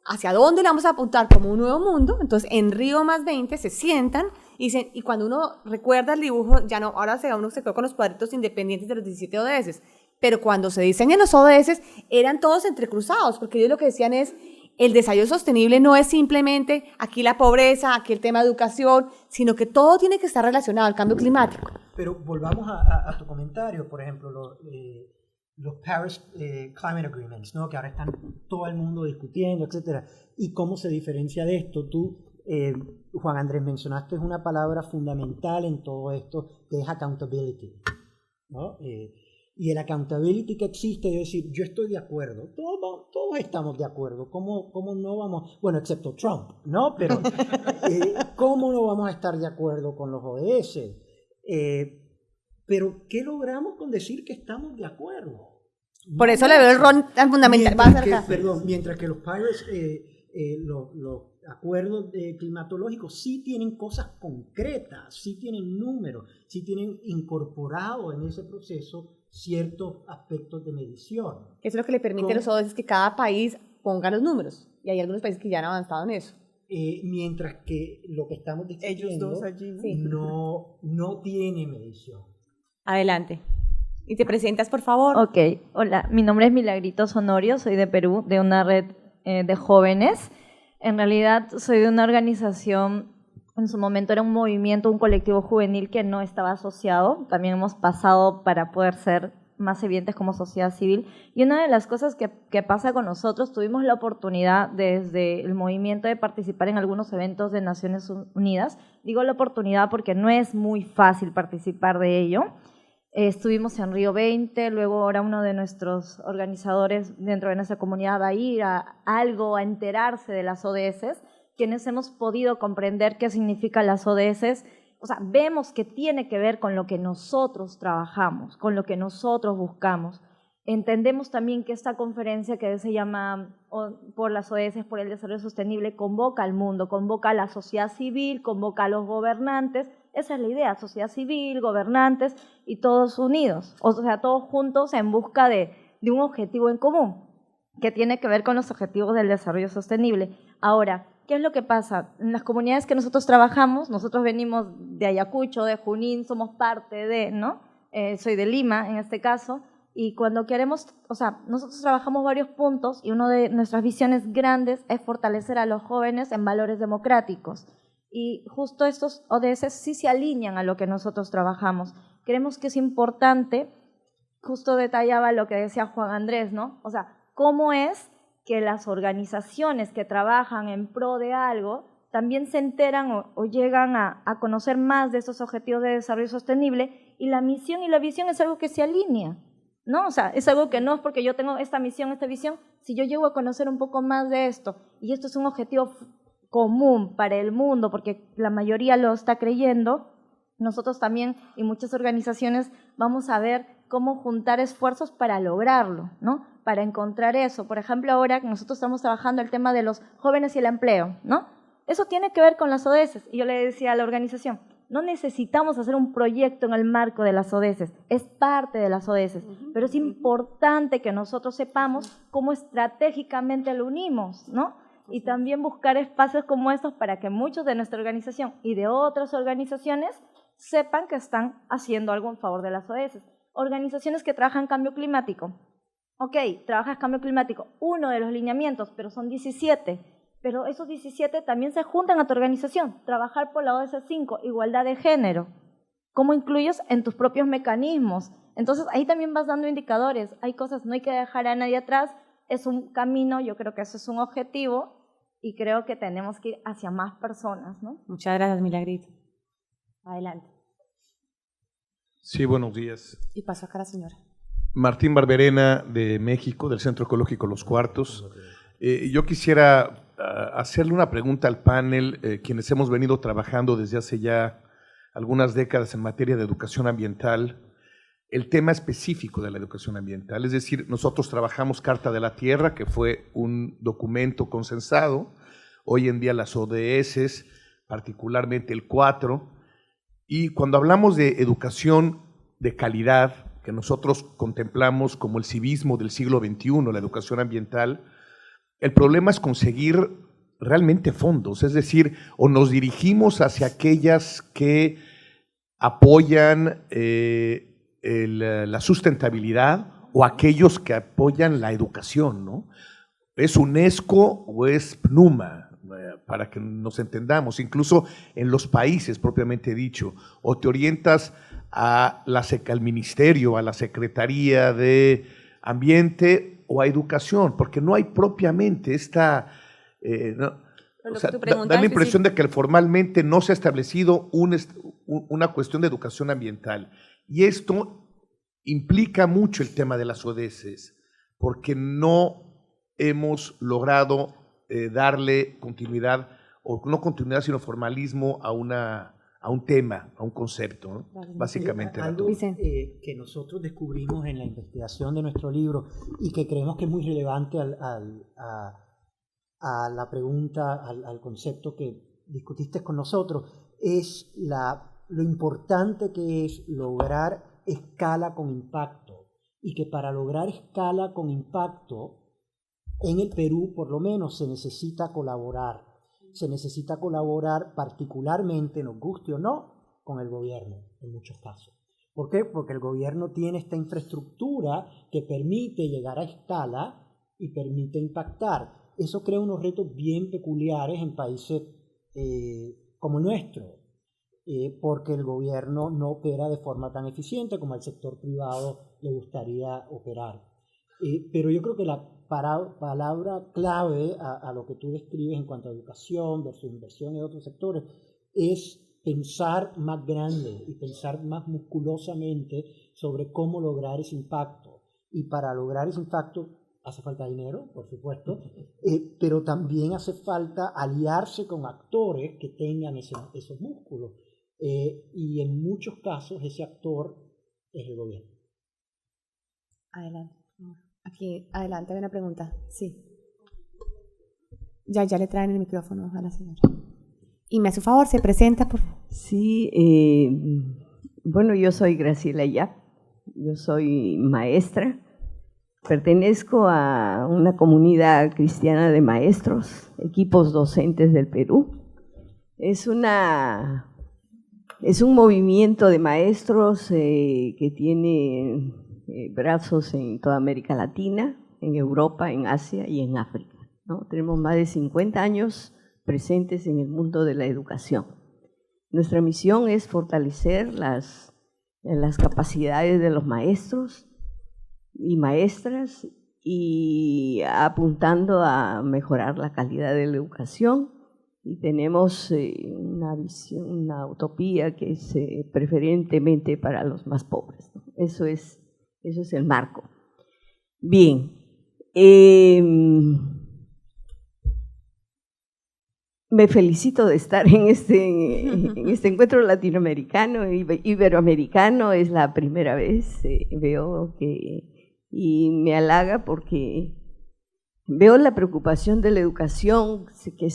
hacia dónde le vamos a apuntar como un nuevo mundo. Entonces, en Río +20 se sientan y cuando uno recuerda el dibujo, ya no, ahora uno se quedó con los cuadritos independientes de los 17 ODS, pero cuando se diseñan los ODS, eran todos entrecruzados, porque ellos lo que decían es, el desarrollo sostenible no es simplemente aquí la pobreza, aquí el tema de educación, sino que todo tiene que estar relacionado al cambio climático. Pero volvamos a tu comentario, por ejemplo, los Paris Climate Agreements, ¿no? Que ahora están todo el mundo discutiendo, etcétera. ¿Y cómo se diferencia de esto? Tú, Juan Andrés, mencionaste una palabra fundamental en todo esto, que es accountability, ¿no? Y el accountability que existe, es decir, yo estoy de acuerdo, todos estamos de acuerdo, ¿cómo no vamos, bueno, excepto Trump, ¿no? Pero ¿cómo no vamos a estar de acuerdo con los ODS? Pero ¿qué logramos con decir que estamos de acuerdo? Por eso le veo el rol tan fundamental. Mientras que los Paris, los acuerdos climatológicos sí tienen cosas concretas, sí tienen números, sí tienen incorporado en ese proceso ciertos aspectos de medición. Eso es lo que le permite a los ODS que cada país ponga los números. Y hay algunos países que ya han avanzado en eso. Mientras que lo que estamos discutiendo no tiene medición. Adelante. Y te presentas, por favor. Ok, hola, mi nombre es Milagritos Honorio, soy de Perú, de una red de jóvenes. En realidad soy de una organización, en su momento era un movimiento, un colectivo juvenil que no estaba asociado. También hemos pasado para poder ser más evidentes como sociedad civil. Y una de las cosas que pasa con nosotros, tuvimos la oportunidad desde el movimiento de participar en algunos eventos de Naciones Unidas. Digo la oportunidad porque no es muy fácil participar de ello. Estuvimos en Río 20, luego ahora uno de nuestros organizadores dentro de nuestra comunidad va a ir a enterarse de las ODS, quienes hemos podido comprender qué significan las ODS. O sea, vemos que tiene que ver con lo que nosotros trabajamos, con lo que nosotros buscamos. Entendemos también que esta conferencia que se llama por las ODS, por el desarrollo sostenible, convoca al mundo, convoca a la sociedad civil, convoca a los gobernantes. Esa es la idea, sociedad civil, gobernantes y todos unidos, o sea, todos juntos en busca de un objetivo en común, que tiene que ver con los objetivos del desarrollo sostenible. Ahora, ¿qué es lo que pasa? En las comunidades que nosotros trabajamos, nosotros venimos de Ayacucho, de Junín, somos parte de, ¿no? Soy de Lima en este caso, y cuando queremos, o sea, nosotros trabajamos varios puntos y una de nuestras visiones grandes es fortalecer a los jóvenes en valores democráticos. Y justo estos ODS sí se alinean a lo que nosotros trabajamos. Creemos que es importante, justo detallaba lo que decía Juan Andrés, ¿no? O sea, cómo es que las organizaciones que trabajan en pro de algo también se enteran o llegan a conocer más de estos objetivos de desarrollo sostenible, y la misión y la visión es algo que se alinea, ¿no? O sea, es algo que no es porque yo tengo esta misión, esta visión, si yo llego a conocer un poco más de esto, y esto es un objetivo común para el mundo, porque la mayoría lo está creyendo, nosotros también y muchas organizaciones vamos a ver cómo juntar esfuerzos para lograrlo, ¿no? Para encontrar eso. Por ejemplo, ahora nosotros estamos trabajando el tema de los jóvenes y el empleo, ¿no? Eso tiene que ver con las ODS. Y yo le decía a la organización, no necesitamos hacer un proyecto en el marco de las ODS, es parte de las ODS, pero es importante que nosotros sepamos cómo estratégicamente lo unimos, ¿no? Y también buscar espacios como estos para que muchos de nuestra organización y de otras organizaciones sepan que están haciendo algo en favor de las ODS. Organizaciones que trabajan cambio climático. Ok, trabajas cambio climático, uno de los lineamientos, pero son 17. Pero esos 17 también se juntan a tu organización. Trabajar por la ODS 5, igualdad de género. ¿Cómo incluyes en tus propios mecanismos? Entonces ahí también vas dando indicadores. Hay cosas, no hay que dejar a nadie atrás. Es un camino, yo creo que eso es un objetivo y creo que tenemos que ir hacia más personas, ¿no? Muchas gracias, Milagrito. Adelante. Sí, buenos días. Y paso acá a la señora. Martín Barberena, de México, del Centro Ecológico Los Cuartos. Yo quisiera hacerle una pregunta al panel, quienes hemos venido trabajando desde hace ya algunas décadas en materia de educación ambiental, el tema específico de la educación ambiental. Es decir, nosotros trabajamos Carta de la Tierra, que fue un documento consensado, hoy en día las ODS, particularmente el 4, y cuando hablamos de educación de calidad, que nosotros contemplamos como el civismo del siglo XXI, la educación ambiental, el problema es conseguir realmente fondos, es decir, o nos dirigimos hacia aquellas que apoyan la sustentabilidad o aquellos que apoyan la educación, ¿no? ¿Es UNESCO o es PNUMA? Para que nos entendamos, incluso en los países propiamente dicho, o te orientas al ministerio, a la Secretaría de Ambiente o a Educación, porque no hay propiamente esta... o sea, da la impresión de que formalmente no se ha establecido una cuestión de educación ambiental. Y esto implica mucho el tema de las ODS, porque no hemos logrado darle continuidad, o no continuidad, sino formalismo a un tema, a un concepto, ¿no? Básicamente. Algo que nosotros descubrimos en la investigación de nuestro libro y que creemos que es muy relevante a la pregunta, al concepto que discutiste con nosotros, es lo importante que es lograr escala con impacto, y que para lograr escala con impacto en el Perú por lo menos se necesita colaborar particularmente, nos guste o no, con el gobierno en muchos casos. ¿Por qué? Porque el gobierno tiene esta infraestructura que permite llegar a escala y permite impactar. Eso crea unos retos bien peculiares en países como el nuestro, porque el gobierno no opera de forma tan eficiente como al sector privado le gustaría operar. Pero yo creo que la palabra clave a lo que tú describes en cuanto a educación versus inversión en otros sectores es pensar más grande y pensar más musculosamente sobre cómo lograr ese impacto. Y para lograr ese impacto hace falta dinero, por supuesto, pero también hace falta aliarse con actores que tengan esos músculos. Y en muchos casos ese actor es el gobierno. Adelante. Aquí, adelante, hay una pregunta. Sí. Ya le traen el micrófono a la señora. Y me hace un favor, se presenta, por favor. Sí, bueno, yo soy Graciela Yap, yo soy maestra, pertenezco a una comunidad cristiana de maestros, equipos docentes del Perú. Es un movimiento de maestros que tiene brazos en toda América Latina, en Europa, en Asia y en África, ¿no? Tenemos más de 50 años presentes en el mundo de la educación. Nuestra misión es fortalecer las capacidades de los maestros y maestras y apuntando a mejorar la calidad de la educación. Y tenemos una visión, una utopía que es preferentemente para los más pobres, ¿no? Eso es el marco. Bien. Me felicito de estar en este encuentro latinoamericano, iberoamericano, es la primera vez, veo y me halaga porque veo la preocupación de la educación que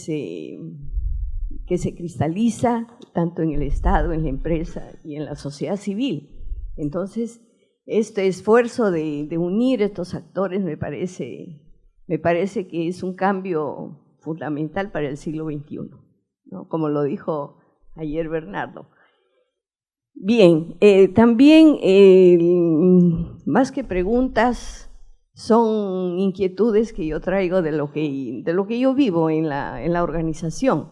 se cristaliza tanto en el Estado, en la empresa y en la sociedad civil. Entonces, este esfuerzo de unir estos actores me parece que es un cambio fundamental para el siglo XXI, ¿no? Como lo dijo ayer Bernardo. Bien, también más que preguntas son inquietudes que yo traigo de lo que yo vivo en la organización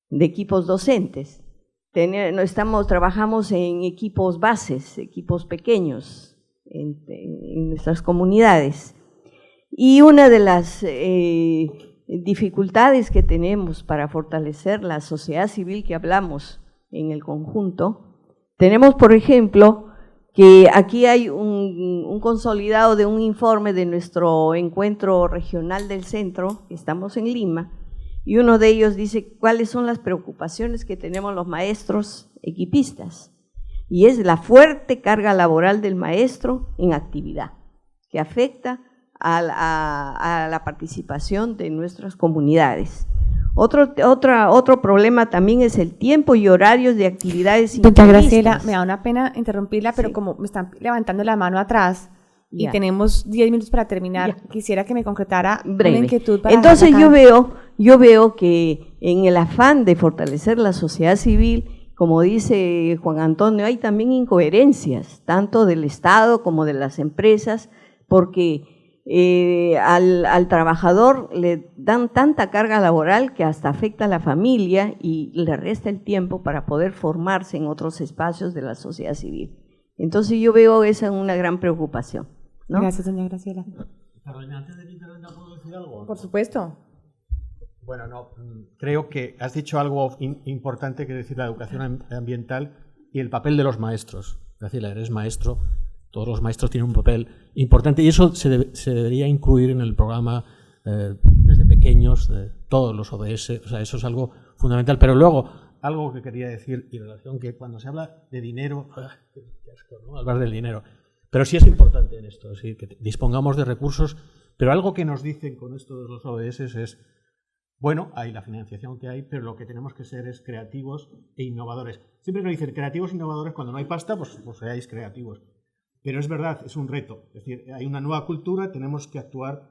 de equipos docentes. Trabajamos en equipos bases, equipos pequeños en nuestras comunidades. Y una de las dificultades que tenemos para fortalecer la sociedad civil que hablamos en el conjunto, tenemos, por ejemplo, que aquí hay un consolidado de un informe de nuestro encuentro regional del centro, estamos en Lima, y uno de ellos dice cuáles son las preocupaciones que tenemos los maestros equipistas, y es la fuerte carga laboral del maestro en actividad, que afecta a la participación de nuestras comunidades. Otro problema también es el tiempo y horarios de actividades integristas. Doña Graciela, me da una pena interrumpirla, pero sí, como me están levantando la mano atrás y tenemos 10 minutos para terminar, quisiera que me concretara breve una inquietud para... Entonces yo veo que en el afán de fortalecer la sociedad civil, como dice Juan Antonio, hay también incoherencias, tanto del Estado como de las empresas, porque al trabajador le dan tanta carga laboral que hasta afecta a la familia y le resta el tiempo para poder formarse en otros espacios de la sociedad civil. Entonces yo veo esa una gran preocupación, ¿no? Gracias, doña Graciela. Carolina, antes de que intervenga, ¿puedo decir algo? Por supuesto. Bueno, creo que has dicho algo importante, que es decir, la educación ambiental y el papel de los maestros. Graciela, eres maestro. Todos los maestros tienen un papel importante y eso se debería incluir en el programa desde pequeños, de todos los ODS, o sea, eso es algo fundamental. Pero luego, algo que quería decir en relación que cuando se habla de dinero, qué asco, ¿no? Hablar del dinero, pero sí es importante en esto, es decir, que dispongamos de recursos, pero algo que nos dicen con esto de los ODS es, bueno, hay la financiación que hay, pero lo que tenemos que ser es creativos e innovadores. Siempre nos dicen creativos e innovadores, cuando no hay pasta, pues seáis creativos. Pero es verdad, es un reto. Es decir, hay una nueva cultura, tenemos que actuar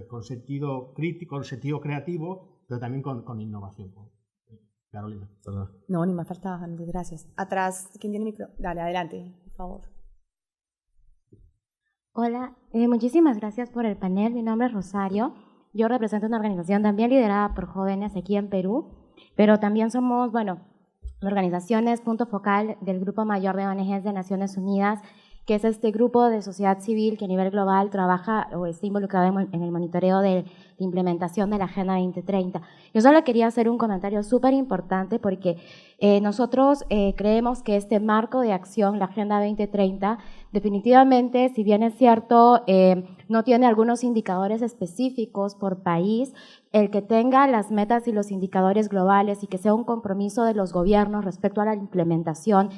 con sentido crítico, con sentido creativo, pero también con innovación. Carolina, perdón. No, ni más faltaba, gracias. Atrás, ¿quién tiene micro? Dale, adelante. favor. Hola, muchísimas gracias por el panel. Mi nombre es Rosario. Yo represento una organización también liderada por jóvenes aquí en Perú, pero también somos, la organización es punto focal del Grupo Mayor de ONGs de Naciones Unidas, que es este grupo de sociedad civil que a nivel global trabaja o está involucrado en el monitoreo de la implementación de la Agenda 2030. Yo solo quería hacer un comentario súper importante porque nosotros creemos que este marco de acción, la Agenda 2030, definitivamente, si bien es cierto, no tiene algunos indicadores específicos por país, el que tenga las metas y los indicadores globales y que sea un compromiso de los gobiernos respecto a la implementación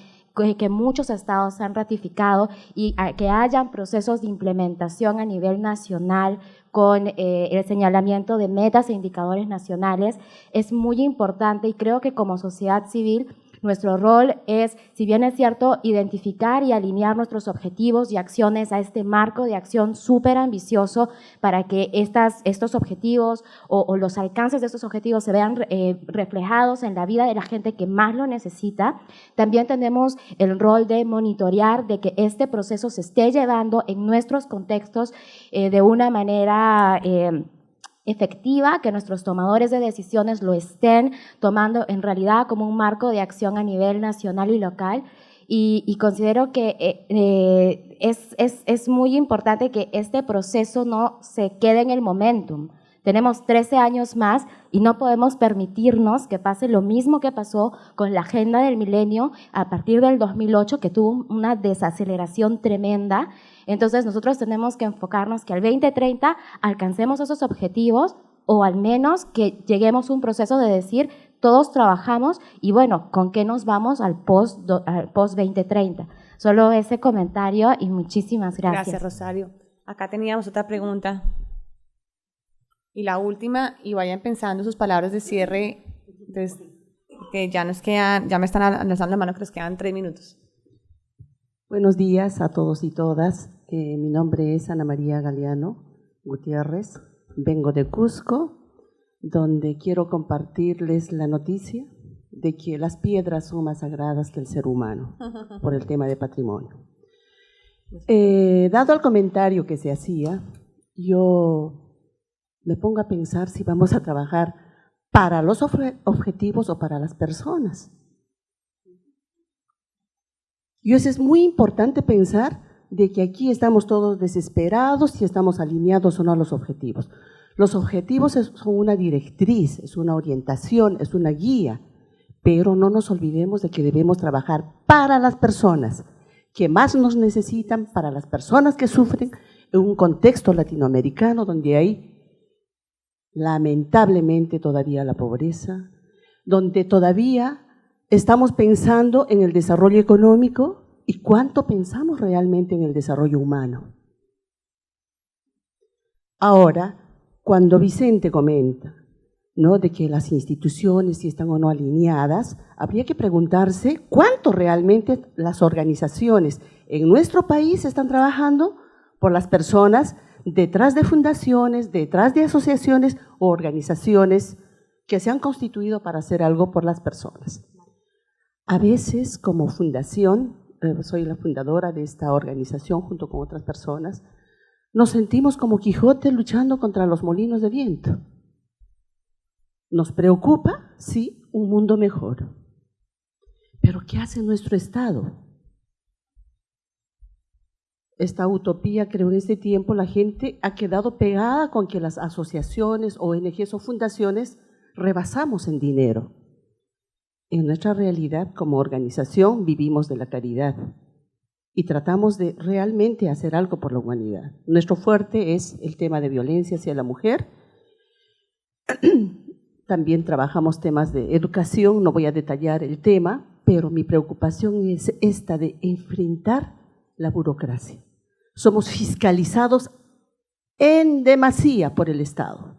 que muchos estados han ratificado y que hayan procesos de implementación a nivel nacional con el señalamiento de metas e indicadores nacionales es muy importante y creo que como sociedad civil nuestro rol es, si bien es cierto, identificar y alinear nuestros objetivos y acciones a este marco de acción súper ambicioso para que estos objetivos o los alcances de estos objetivos se vean reflejados en la vida de la gente que más lo necesita. También tenemos el rol de monitorear de que este proceso se esté llevando en nuestros contextos de una manera efectiva, que nuestros tomadores de decisiones lo estén tomando en realidad como un marco de acción a nivel nacional y local. Y considero que es muy importante que este proceso no se quede en el momentum. Tenemos 13 años más y no podemos permitirnos que pase lo mismo que pasó con la Agenda del Milenio a partir del 2008, que tuvo una desaceleración tremenda. Entonces nosotros tenemos que enfocarnos que al 2030 alcancemos esos objetivos o al menos que lleguemos a un proceso de decir todos trabajamos y bueno, ¿con qué nos vamos al post 2030? Solo ese comentario y muchísimas gracias. Gracias, Rosario. Acá teníamos otra pregunta. Y la última, y vayan pensando sus palabras de cierre, que ya me están alzando la mano que nos quedan 3 minutos. Buenos días a todos y todas. Mi nombre es Ana María Galeano Gutiérrez. Vengo de Cusco, donde quiero compartirles la noticia de que las piedras son más sagradas que el ser humano, por el tema de patrimonio. Dado el comentario que se hacía, yo me pongo a pensar si vamos a trabajar para los objetivos o para las personas. Y eso es muy importante pensar de que aquí estamos todos desesperados si estamos alineados o no a los objetivos. Los objetivos son una directriz, es una orientación, es una guía, pero no nos olvidemos de que debemos trabajar para las personas que más nos necesitan, para las personas que sufren en un contexto latinoamericano donde hay lamentablemente todavía la pobreza, donde todavía estamos pensando en el desarrollo económico y cuánto pensamos realmente en el desarrollo humano. Ahora, cuando Vicente comenta, ¿no?, de que las instituciones si están o no alineadas, habría que preguntarse cuánto realmente las organizaciones en nuestro país están trabajando por las personas detrás de fundaciones, detrás de asociaciones o organizaciones que se han constituido para hacer algo por las personas. A veces, como fundación, soy la fundadora de esta organización junto con otras personas, nos sentimos como Quijote luchando contra los molinos de viento. Nos preocupa, sí, un mundo mejor. Pero ¿qué hace nuestro Estado? Esta utopía, creo, en este tiempo la gente ha quedado pegada con que las asociaciones, ONGs o fundaciones rebasamos en dinero. En nuestra realidad como organización vivimos de la caridad y tratamos de realmente hacer algo por la humanidad. Nuestro fuerte es el tema de violencia hacia la mujer. También trabajamos temas de educación, no voy a detallar el tema, pero mi preocupación es esta de enfrentar la burocracia. Somos fiscalizados en demasía por el Estado.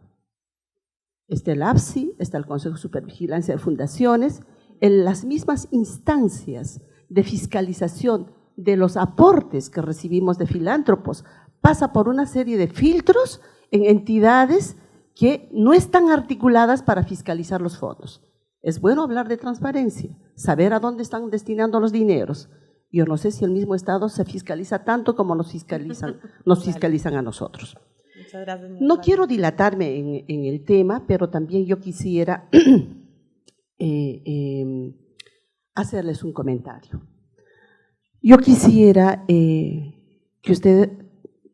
Está el APSI, está el Consejo de Supervigilancia de Fundaciones, en las mismas instancias de fiscalización de los aportes que recibimos de filántropos, pasa por una serie de filtros en entidades que no están articuladas para fiscalizar los fondos. Es bueno hablar de transparencia, saber a dónde están destinando los dineros. Yo no sé si el mismo Estado se fiscaliza tanto como nos fiscalizan a nosotros. Muchas gracias. No quiero dilatarme en el tema, pero también yo quisiera hacerles un comentario. Yo quisiera que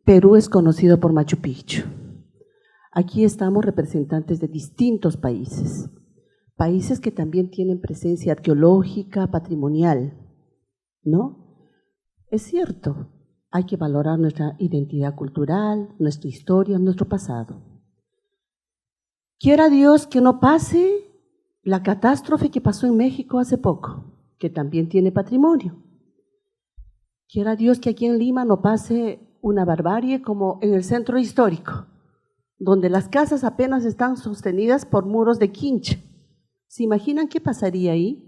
Perú es conocido por Machu Picchu. Aquí estamos representantes de distintos países, países que también tienen presencia arqueológica, patrimonial, ¿no? Es cierto, hay que valorar nuestra identidad cultural, nuestra historia, nuestro pasado. Quiera Dios que no pase la catástrofe que pasó en México hace poco, que también tiene patrimonio. Quiera Dios que aquí en Lima no pase una barbarie como en el centro histórico, donde las casas apenas están sostenidas por muros de quincha. ¿Se imaginan qué pasaría ahí?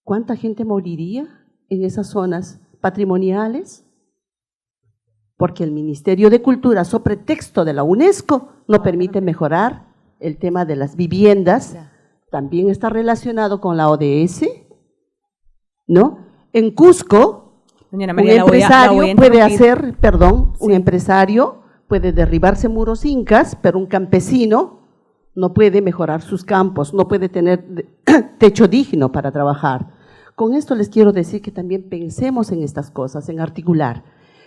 ¿Cuánta gente moriría en esas zonas patrimoniales? Porque el Ministerio de Cultura, sobre pretexto de la UNESCO, no permite mejorar el tema de las viviendas. También está relacionado con la ODS, ¿no? En Cusco, un empresario puede hacer, un empresario puede derribarse muros incas, pero un campesino no puede mejorar sus campos, no puede tener techo digno para trabajar. Con esto les quiero decir que también pensemos en estas cosas, en articular.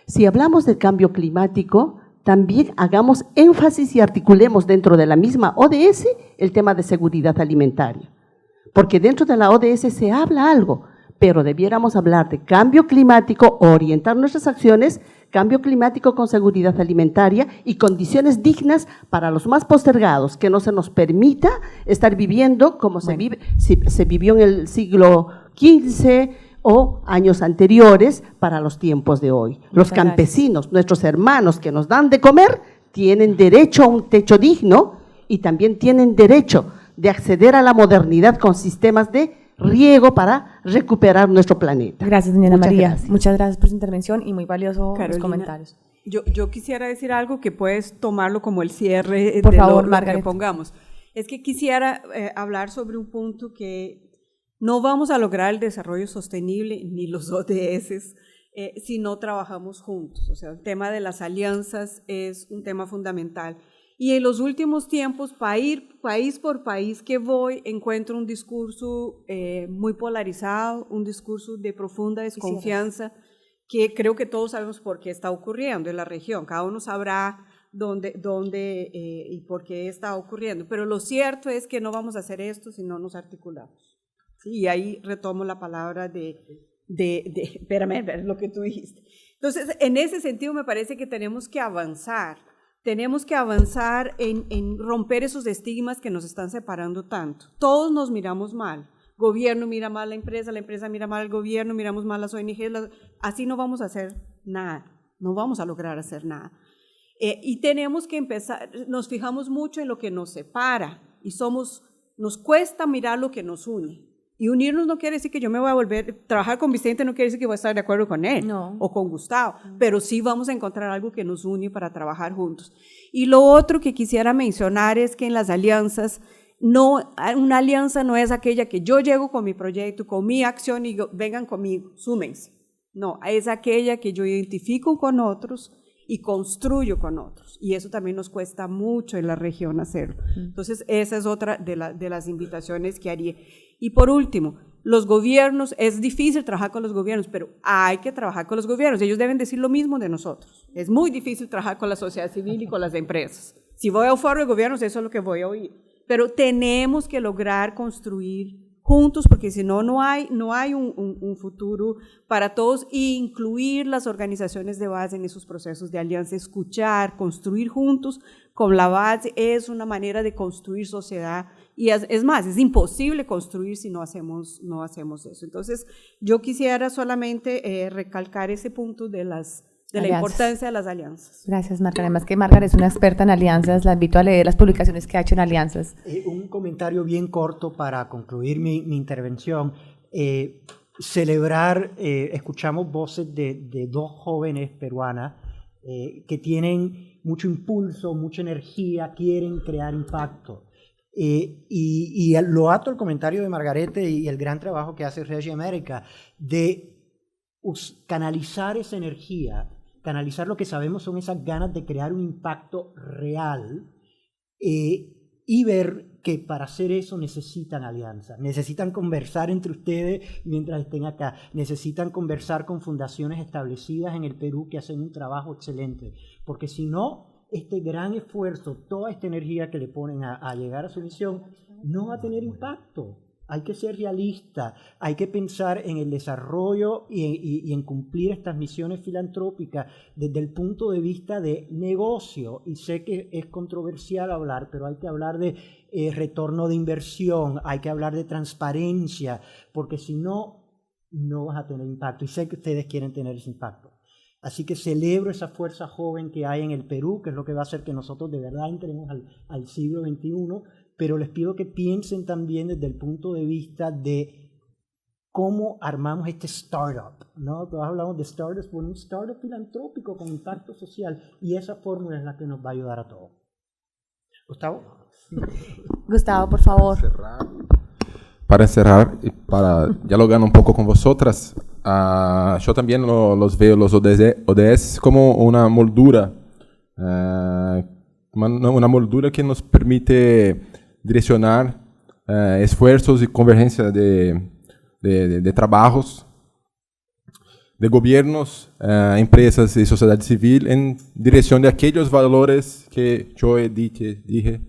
Si hablamos del cambio climático, también hagamos énfasis y articulemos dentro de la misma ODS el tema de seguridad alimentaria. Porque dentro de la ODS se habla algo, pero debiéramos hablar de cambio climático, orientar nuestras acciones, cambio climático con seguridad alimentaria y condiciones dignas para los más postergados, que no se nos permita estar viviendo como se vivió en el siglo XV o años anteriores para los tiempos de hoy. Los campesinos, nuestros hermanos que nos dan de comer, tienen derecho a un techo digno y también tienen derecho de acceder a la modernidad con sistemas de riego para recuperar nuestro planeta. Gracias, doña Ana María. Muchas gracias por su intervención y muy valioso los comentarios. Yo quisiera decir algo que puedes tomarlo como el cierre por de favor, lo que pongamos. Es que quisiera hablar sobre un punto que no vamos a lograr el desarrollo sostenible ni los ODS si no trabajamos juntos. O sea, el tema de las alianzas es un tema fundamental. Y en los últimos tiempos, país por país que voy, encuentro un discurso muy polarizado, un discurso de profunda desconfianza, que creo que todos sabemos por qué está ocurriendo en la región. Cada uno sabrá dónde y por qué está ocurriendo. Pero lo cierto es que no vamos a hacer esto si no nos articulamos. ¿Sí? Y ahí retomo la palabra espérame, lo que tú dijiste. Entonces, en ese sentido me parece que tenemos que avanzar. Tenemos que avanzar en romper esos estigmas que nos están separando tanto. Todos nos miramos mal. Gobierno mira mal a la empresa mira mal al gobierno, miramos mal a las ONGs. Así no vamos a hacer nada, no vamos a lograr hacer nada. Y tenemos que empezar, nos fijamos mucho en lo que nos separa y nos cuesta mirar lo que nos une. Y unirnos no quiere decir que yo me voy a trabajar con Vicente no quiere decir que voy a estar de acuerdo con él o con Gustavo, pero sí vamos a encontrar algo que nos une para trabajar juntos. Y lo otro que quisiera mencionar es que en las alianzas, una alianza no es aquella que yo llego con mi proyecto, con mi acción y digo, vengan conmigo, súmense. No, es aquella que yo identifico con otros y construyo con otros. Y eso también nos cuesta mucho en la región hacerlo. Entonces, esa es otra de las invitaciones que haría. Y por último, los gobiernos, es difícil trabajar con los gobiernos, pero hay que trabajar con los gobiernos. Ellos deben decir lo mismo de nosotros. Es muy difícil trabajar con la sociedad civil y con las empresas. Si voy a un foro de gobiernos, eso es lo que voy a oír. Pero tenemos que lograr construir juntos, porque si no, no hay un futuro para todos, e incluir las organizaciones de base en esos procesos de alianza, escuchar, construir juntos con la base, es una manera de construir sociedad, y es más, es imposible construir si no hacemos eso. Entonces, yo quisiera solamente recalcar ese punto de la importancia de las alianzas. Gracias, Margaret. Además que Margaret es una experta en alianzas, la invito a leer las publicaciones que ha hecho en alianzas. Un comentario bien corto para concluir mi intervención. Celebrar, escuchamos voces de dos jóvenes peruanas que tienen mucho impulso, mucha energía, quieren crear impacto. Y lo ato al comentario de Margarete y el gran trabajo que hace Regia América de canalizar esa energía, canalizar lo que sabemos son esas ganas de crear un impacto real y ver que para hacer eso necesitan alianzas, necesitan conversar entre ustedes mientras estén acá, necesitan conversar con fundaciones establecidas en el Perú que hacen un trabajo excelente, porque si no, este gran esfuerzo, toda esta energía que le ponen a llegar a su misión, no va a tener impacto. Hay que ser realista, hay que pensar en el desarrollo y en cumplir estas misiones filantrópicas desde el punto de vista de negocio. Y sé que es controversial hablar, pero hay que hablar de retorno de inversión, hay que hablar de transparencia, porque si no, no vas a tener impacto. Y sé que ustedes quieren tener ese impacto. Así que celebro esa fuerza joven que hay en el Perú, que es lo que va a hacer que nosotros de verdad entremos al siglo XXI, pero les pido que piensen también desde el punto de vista de cómo armamos este startup, ¿no? Todos hablamos de startups, bueno, un startup filantrópico con impacto social, y esa fórmula es la que nos va a ayudar a todos. Gustavo. Gustavo, por favor. Para encerrar y para dialogar un poco con vosotras, yo también los veo los ODS como una moldura, una moldura que nos permite direccionar esfuerzos y convergencia de trabajos, de gobiernos, empresas y sociedad civil en dirección de aquellos valores que yo dije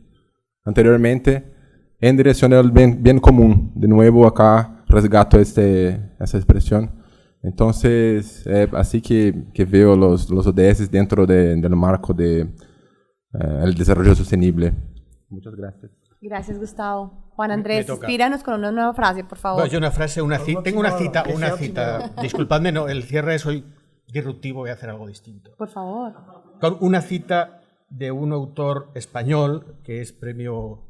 anteriormente, en dirección del bien común. De nuevo acá resgato esa expresión. Entonces, así que veo los ODS dentro del marco del desarrollo sostenible. Muchas gracias. Gracias, Gustavo. Juan Andrés, inspíranos con una nueva frase, por favor. Bueno, yo tengo una cita. Disculpadme, no, el cierre es hoy disruptivo, voy a hacer algo distinto. Por favor. Con una cita de un autor español que es premio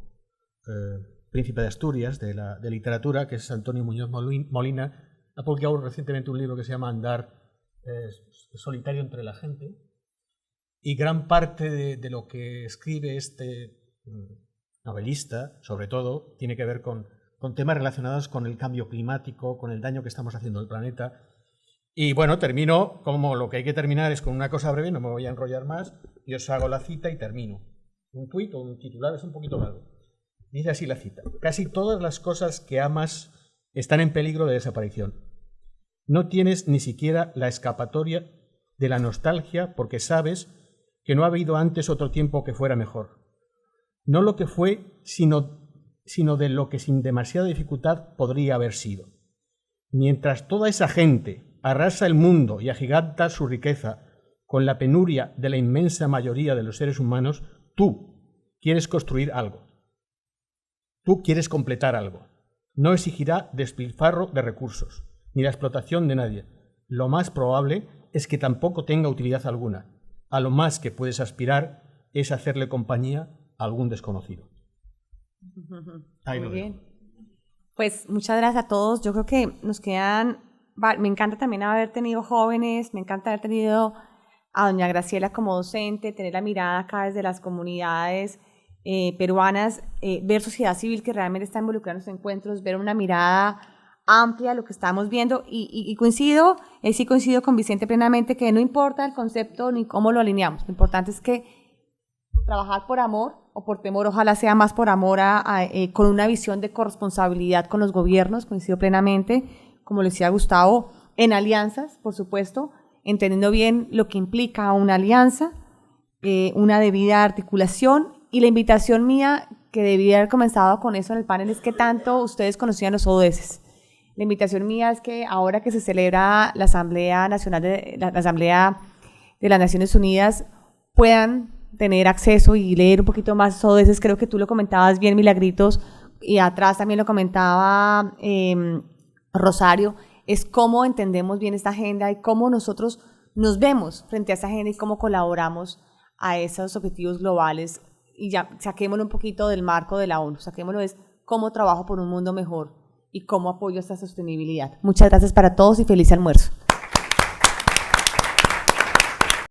Príncipe de Asturias de literatura, que es Antonio Muñoz Molina. Ha publicado recientemente un libro que se llama Andar solitario entre la gente, y gran parte de lo que escribe este novelista, sobre todo, tiene que ver con temas relacionados con el cambio climático, con el daño que estamos haciendo al planeta. Y bueno, termino como lo que hay que terminar es con una cosa breve, no me voy a enrollar más, y os hago la cita y termino. Un tuit o un titular es un poquito largo. Dice así la cita: casi todas las cosas que amas están en peligro de desaparición. No tienes ni siquiera la escapatoria de la nostalgia porque sabes que no ha habido antes otro tiempo que fuera mejor. No lo que fue, sino de lo que sin demasiada dificultad podría haber sido. Mientras toda esa gente arrasa el mundo y agiganta su riqueza con la penuria de la inmensa mayoría de los seres humanos, tú quieres construir algo. Tú quieres completar algo. No exigirá despilfarro de recursos, ni la explotación de nadie. Lo más probable es que tampoco tenga utilidad alguna. A lo más que puedes aspirar es hacerle compañía a algún desconocido. Muy bien. Pues muchas gracias a todos. Yo creo que nos quedan... Me encanta también haber tenido jóvenes, me encanta haber tenido a doña Graciela como docente, tener la mirada acá desde las comunidades peruanas, ver sociedad civil que realmente está involucrada en los encuentros, ver una mirada amplia de lo que estamos viendo y coincido con Vicente plenamente que no importa el concepto ni cómo lo alineamos, lo importante es que trabajar por amor o por temor, ojalá sea más por amor con una visión de corresponsabilidad con los gobiernos, coincido plenamente, como le decía Gustavo, en alianzas, por supuesto, entendiendo bien lo que implica una alianza, una debida articulación. Y la invitación mía, que debía haber comenzado con eso en el panel, es que tanto ustedes conocían los ODS. La invitación mía es que ahora que se celebra la Asamblea Nacional la Asamblea de las Naciones Unidas, puedan tener acceso y leer un poquito más ODS. Creo que tú lo comentabas bien, Milagritos, y atrás también lo comentaba Rosario, es cómo entendemos bien esta agenda y cómo nosotros nos vemos frente a esta agenda y cómo colaboramos a esos objetivos globales. Y ya saquémoslo un poquito del marco de la ONU, saquémoslo es cómo trabajo por un mundo mejor y cómo apoyo esta sostenibilidad. Muchas gracias para todos y feliz almuerzo.